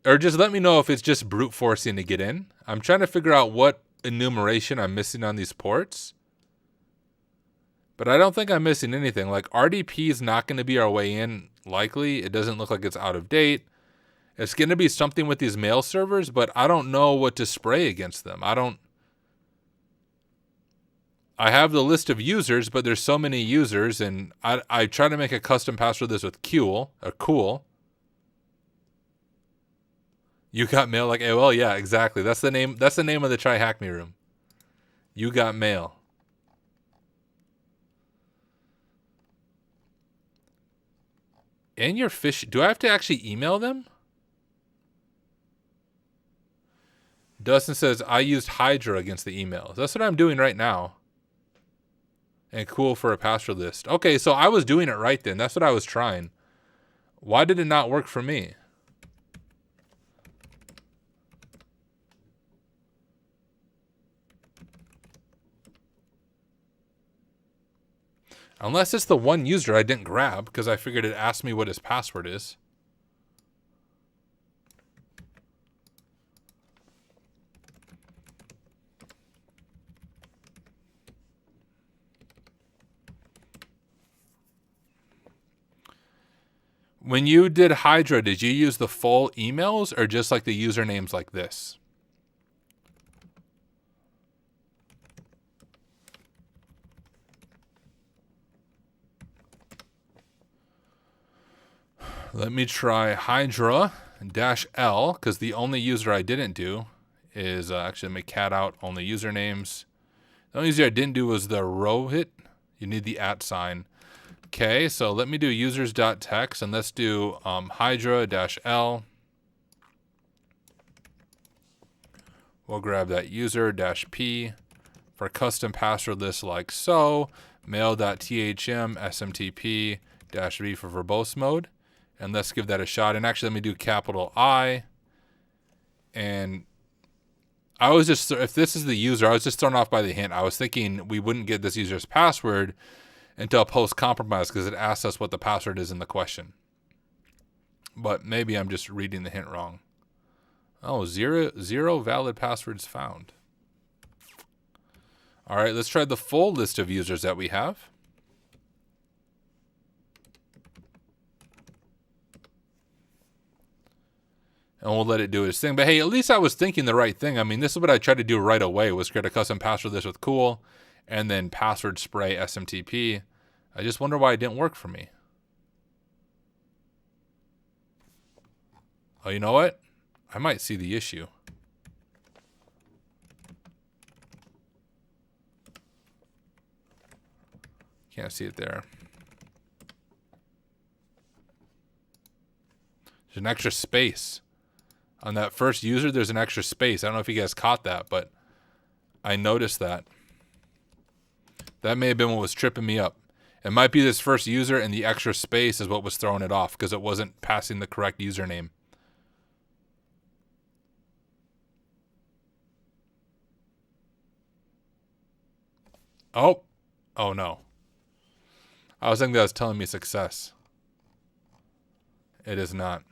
Or just let me know if it's just brute forcing to get in. I'm trying to figure out what enumeration I'm missing on these ports. But I don't think I'm missing anything. Like, RDP is not going to be our way in, likely. It doesn't look like it's out of date. It's going to be something with these mail servers, but I don't know what to spray against them. I have the list of users, but there's so many users, and I try to make a custom password list with cool. You Got Mail like AOL? Yeah, exactly. That's the name of the Try Hack Me room. You Got Mail. And your fish. Do I have to actually email them? Dustin says, I used Hydra against the emails. That's what I'm doing right now. And cool for a password list. Okay, so I was doing it right then. That's what I was trying. Why did it not work for me? Unless it's the one user I didn't grab, because I figured it asked me what his password is. When you did Hydra, did you use the full emails or just like the usernames like this? Let me try Hydra-L, because the only user I didn't do is actually make cat out only usernames. The only user I didn't do was the Rohit. You need the @ sign. Okay, so let me do users.text, and let's do Hydra-L. We'll grab that user-p for custom password list like so. Mail.thm smtp-v for verbose mode. And let's give that a shot. And actually, let me do capital I. And I was just, if this is the user, I was just thrown off by the hint. I was thinking we wouldn't get this user's password until post-compromise because it asked us what the password is in the question. But maybe I'm just reading the hint wrong. Oh, zero valid passwords found. All right, let's try the full list of users that we have. And we'll let it do its thing. But hey, at least I was thinking the right thing. I mean, this is what I tried to do right away, was create a custom password list with cool and then password spray SMTP. I just wonder why it didn't work for me. Oh, you know what? I might see the issue. Can't see it there. There's an extra space. On that first user, there's an extra space. I don't know if you guys caught that, but I noticed that. That may have been what was tripping me up. It might be this first user, and the extra space is what was throwing it off because it wasn't passing the correct username. Oh no. I was thinking that was telling me success. It is not.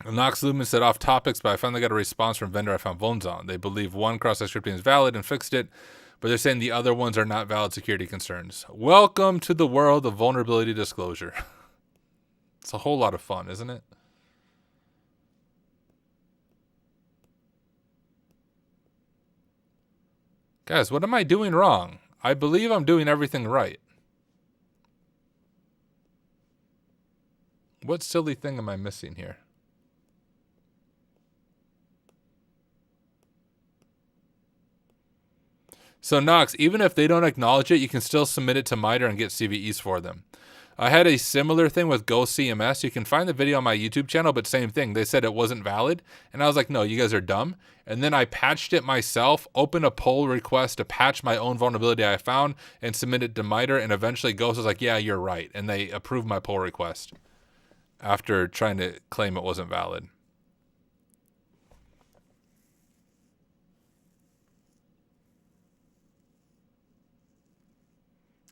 Knox Lumen said off topics, but I finally got a response from vendor I found vulns on. They believe one cross-site scripting is valid and fixed it, but they're saying the other ones are not valid security concerns. Welcome to the world of vulnerability disclosure. It's a whole lot of fun, isn't it? Guys, what am I doing wrong? I believe I'm doing everything right. What silly thing am I missing here? So Knox, even if they don't acknowledge it, you can still submit it to MITRE and get CVEs for them. I had a similar thing with Go CMS. You can find the video on my YouTube channel, but same thing. They said it wasn't valid. And I was like, no, you guys are dumb. And then I patched it myself, opened a pull request to patch my own vulnerability I found, and submitted to MITRE. And eventually Ghost was like, yeah, you're right. And they approved my pull request after trying to claim it wasn't valid.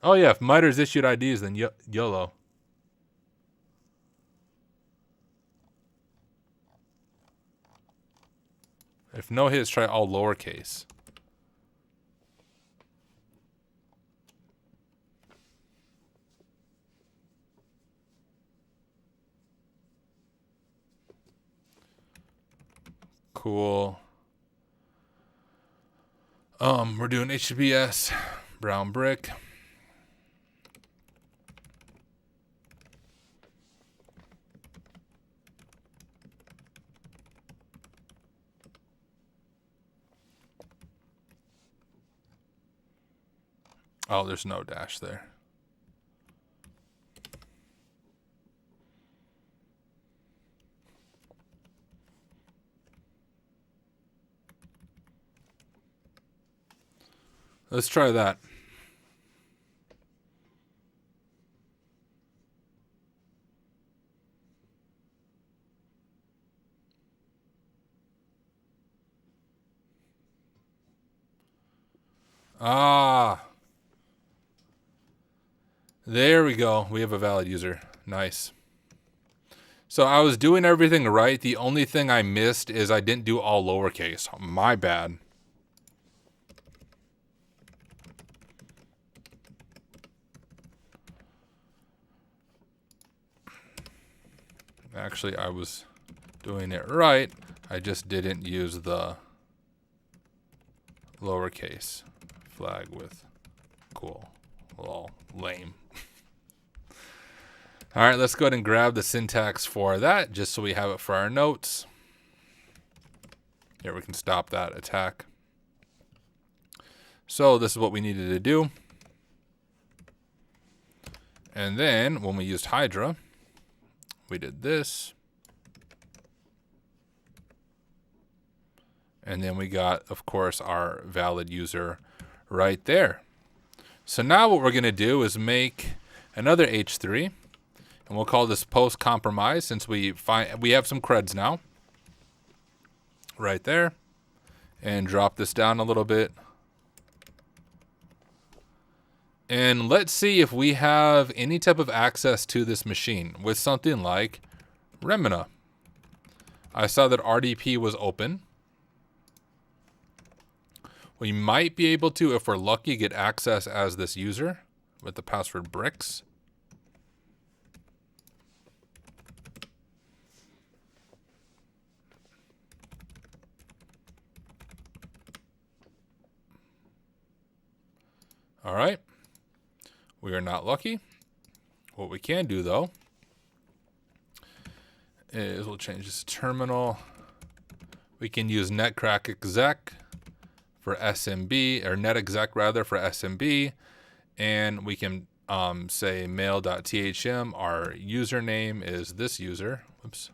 Oh yeah, if MITRE's issued IDs, then YOLO. If no hits, try all lowercase. Cool. We're doing HTTPS, brown brick. Oh, there's no dash there. Let's try that. Ah. There we go. We have a valid user. Nice. So I was doing everything right. The only thing I missed is I didn't do all lowercase. My bad. Actually, I was doing it right. I just didn't use the lowercase flag with cool. Lol. Lame. All right, let's go ahead and grab the syntax for that just so we have it for our notes. Here, we can stop that attack. So this is what we needed to do. And then when we used Hydra, we did this. And then we got, of course, our valid user right there. So now what we're going to do is make another H3. And we'll call this post compromise since we have some creds now. Right there. And drop this down a little bit. And let's see if we have any type of access to this machine with something like Remina. I saw that RDP was open. We might be able to, if we're lucky, get access as this user with the password bricks. All right. We are not lucky. What we can do, though, is we'll change this to terminal. We can use netcrack exec for SMB, or netexec rather for SMB. And we can say mail.thm. Our username is this user. Whoops.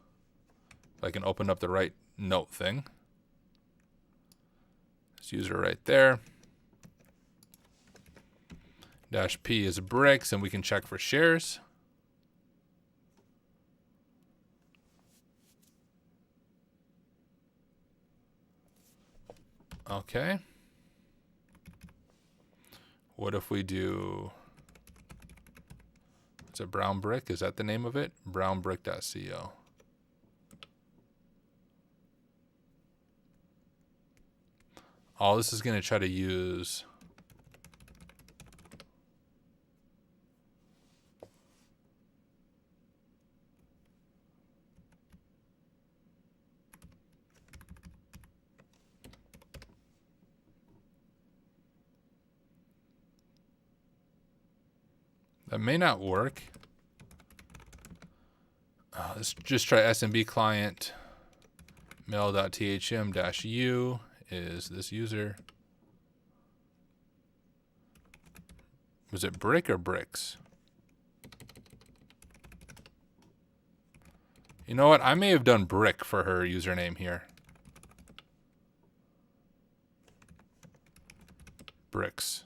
If I can open up the right note thing. This user right there. -P is bricks, and we can check for shares. Okay. What if we do, it's a brown brick? Is that the name of it? brownbrick.co. All this is going to try to use that may not work. Let's just try SMB client. mail.thm-u is this user. Was it brick or bricks? You know what? I may have done Brick for her username here. Bricks.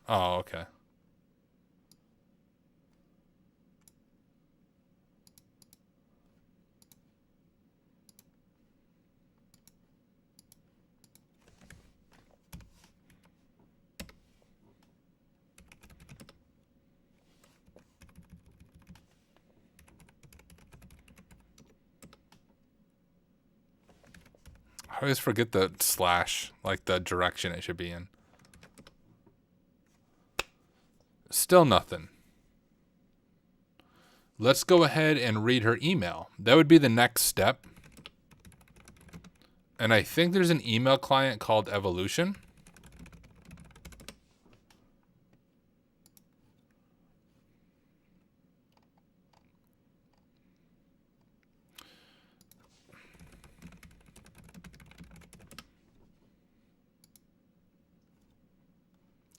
Oh, okay. I always forget the slash, like the direction it should be in. Still nothing. Let's go ahead and read her email. That would be the next step. And I think there's an email client called Evolution.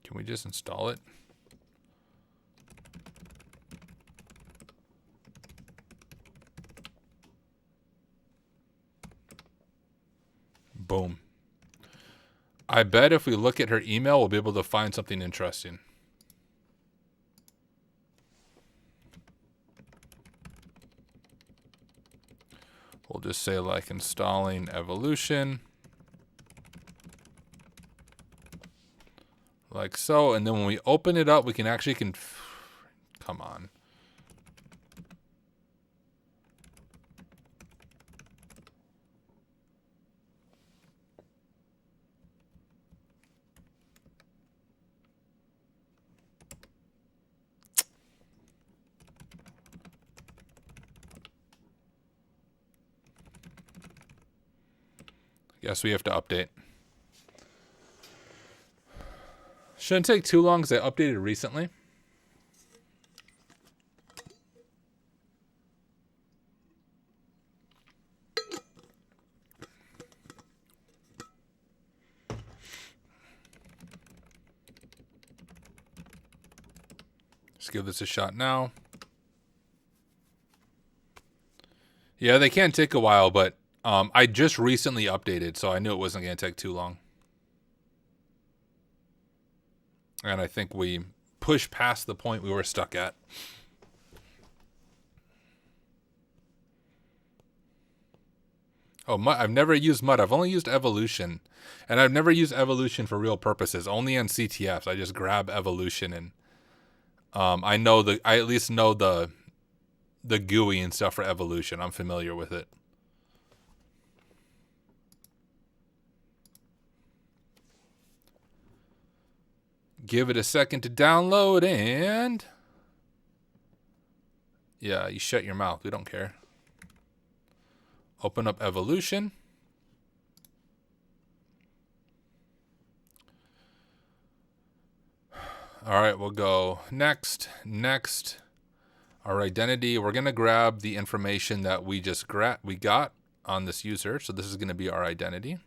Can we just install it? Boom. I bet if we look at her email, we'll be able to find something interesting. We'll just say like installing Evolution. Like so, and then when we open it up, we can actually come on. Guess we have to update. Shouldn't take too long because I updated recently. Let's give this a shot now. Yeah, they can take a while, but I just recently updated, so I knew it wasn't going to take too long. And I think we pushed past the point we were stuck at. Oh, I've never used Mud. I've only used Evolution. And I've never used Evolution for real purposes. Only on CTFs. I just grab Evolution and I at least know the GUI and stuff for Evolution. I'm familiar with it. Give it a second to download and... Yeah, you shut your mouth. We don't care. Open up Evolution. All right, we'll go next. Our identity. We're going to grab the information that we just got on this user. So this is going to be our identity.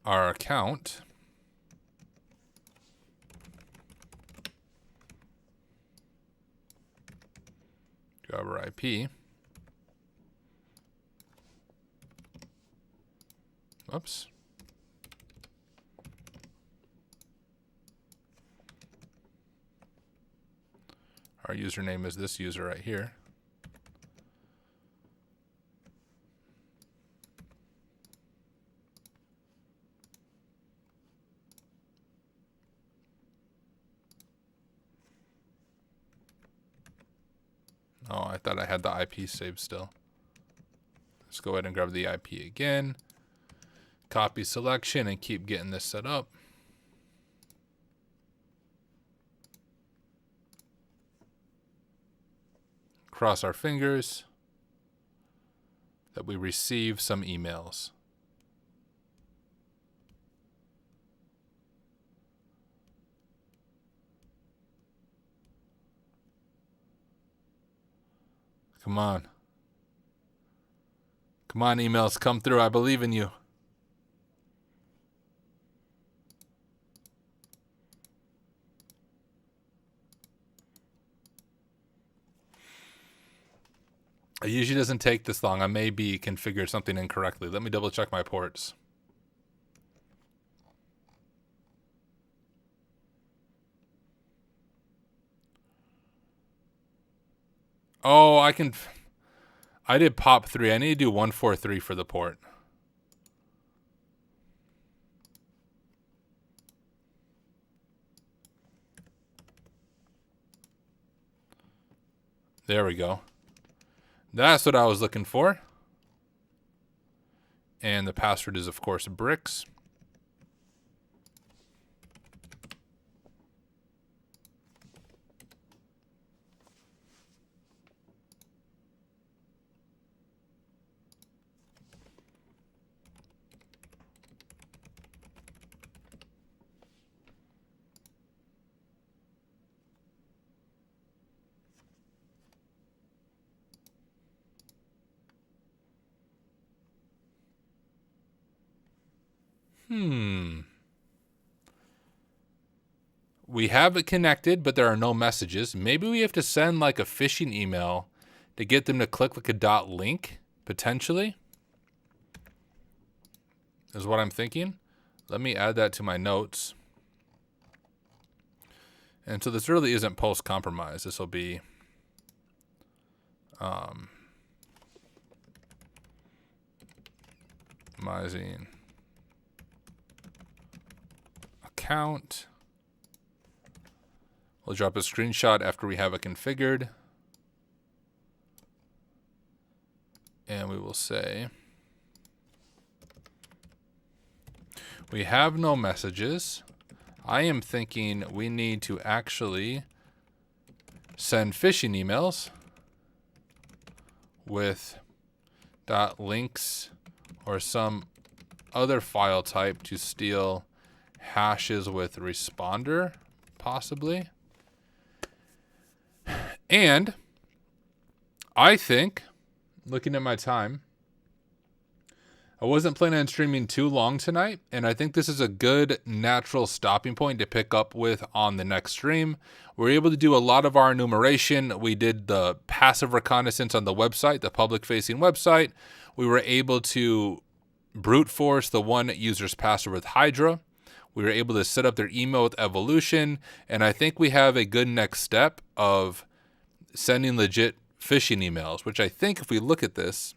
Our account. Grab our IP. Oops. Our username is this user right here. Oh, I thought I had the IP saved still. Let's go ahead and grab the IP again. Copy selection and keep getting this set up. Cross our fingers that we receive some emails. Come on. Come on, emails, come through. I believe in you. It usually doesn't take this long. I may be configured something incorrectly. Let me double check my ports. Oh, I did pop 3. I need to do 143 for the port. There we go. That's what I was looking for. And the password is, of course, bricks. We have it connected, but there are no messages. Maybe we have to send like a phishing email to get them to click like a dot link, potentially. Is what I'm thinking. Let me add that to my notes. And so this really isn't post-compromise. This will be minimizing account. We'll drop a screenshot after we have it configured. And we will say, we have no messages. I am thinking we need to actually send phishing emails with .links or some other file type to steal hashes with responder, possibly. And I think, looking at my time, I wasn't planning on streaming too long tonight, and I think this is a good natural stopping point to pick up with on the next stream. We're able to do a lot of our enumeration. We did the passive reconnaissance on the website, the public-facing website. We were able to brute force the one user's password with Hydra. We were able to set up their email with Evolution, and I think we have a good next step of sending legit phishing emails, which I think if we look at this,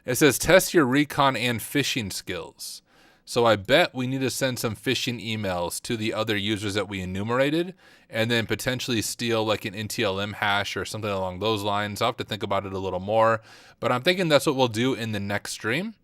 it says test your recon and phishing skills. So I bet we need to send some phishing emails to the other users that we enumerated and then potentially steal like an NTLM hash or something along those lines. I'll have to think about it a little more, but I'm thinking that's what we'll do in the next stream.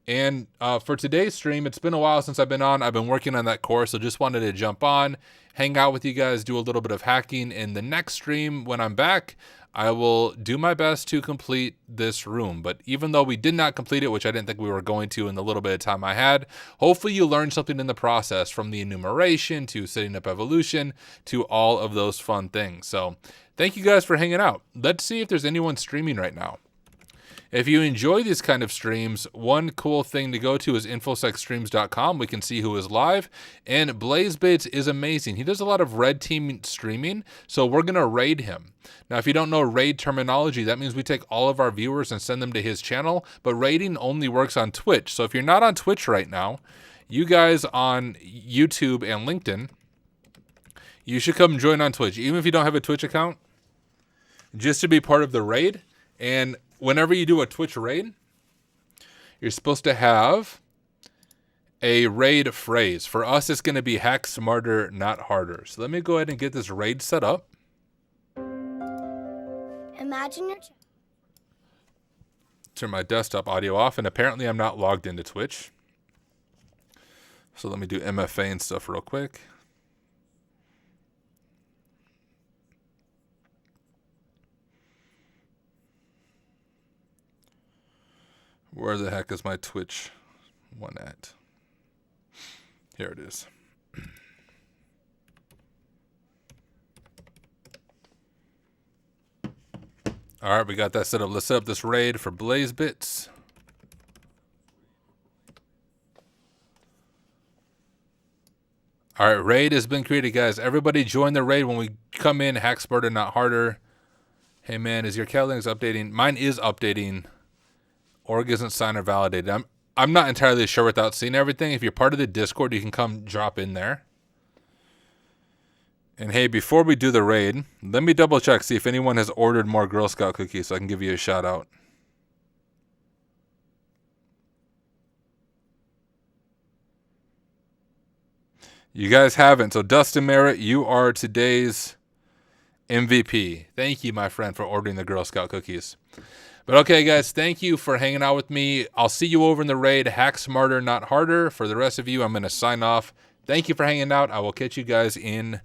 And for today's stream, it's been a while since I've been on. I've been working on that course, so just wanted to jump on, hang out with you guys, do a little bit of hacking. In the next stream, when I'm back, I will do my best to complete this room. But even though we did not complete it, which I didn't think we were going to in the little bit of time I had, hopefully you learned something in the process, from the enumeration to setting up Evolution to all of those fun things. So thank you guys for hanging out. Let's see if there's anyone streaming right now. If you enjoy these kind of streams, one cool thing to go to is infosecstreams.com. We can see who is live. And BlazeBits is amazing. He does a lot of red team streaming, so we're going to raid him. Now, if you don't know raid terminology, that means we take all of our viewers and send them to his channel, but raiding only works on Twitch. So if you're not on Twitch right now, you guys on YouTube and LinkedIn, you should come join on Twitch, even if you don't have a Twitch account, just to be part of the raid. And whenever you do a Twitch raid, you're supposed to have a raid phrase. For us, it's going to be hack smarter, not harder. So let me go ahead and get this raid set up. Imagine your Turn my desktop audio off, and apparently I'm not logged into Twitch. So let me do MFA and stuff real quick. Where the heck is my Twitch one at? Here it is. All right, we got that set up. Let's set up this raid for BlazeBits. All right, raid has been created, guys. Everybody join the raid when we come in. Hack smarter, not harder. Hey man, is your cat links updating? Mine is updating. Org isn't signed or validated. I'm not entirely sure without seeing everything. If you're part of the Discord, you can come drop in there. And hey, before we do the raid, let me double check, see if anyone has ordered more Girl Scout cookies so I can give you a shout out. You guys haven't. So Dustin Merritt, you are today's MVP. Thank you, my friend, for ordering the Girl Scout cookies. But okay, guys, thank you for hanging out with me. I'll see you over in the raid. Hack smarter, not harder. For the rest of you, I'm going to sign off. Thank you for hanging out. I will catch you guys in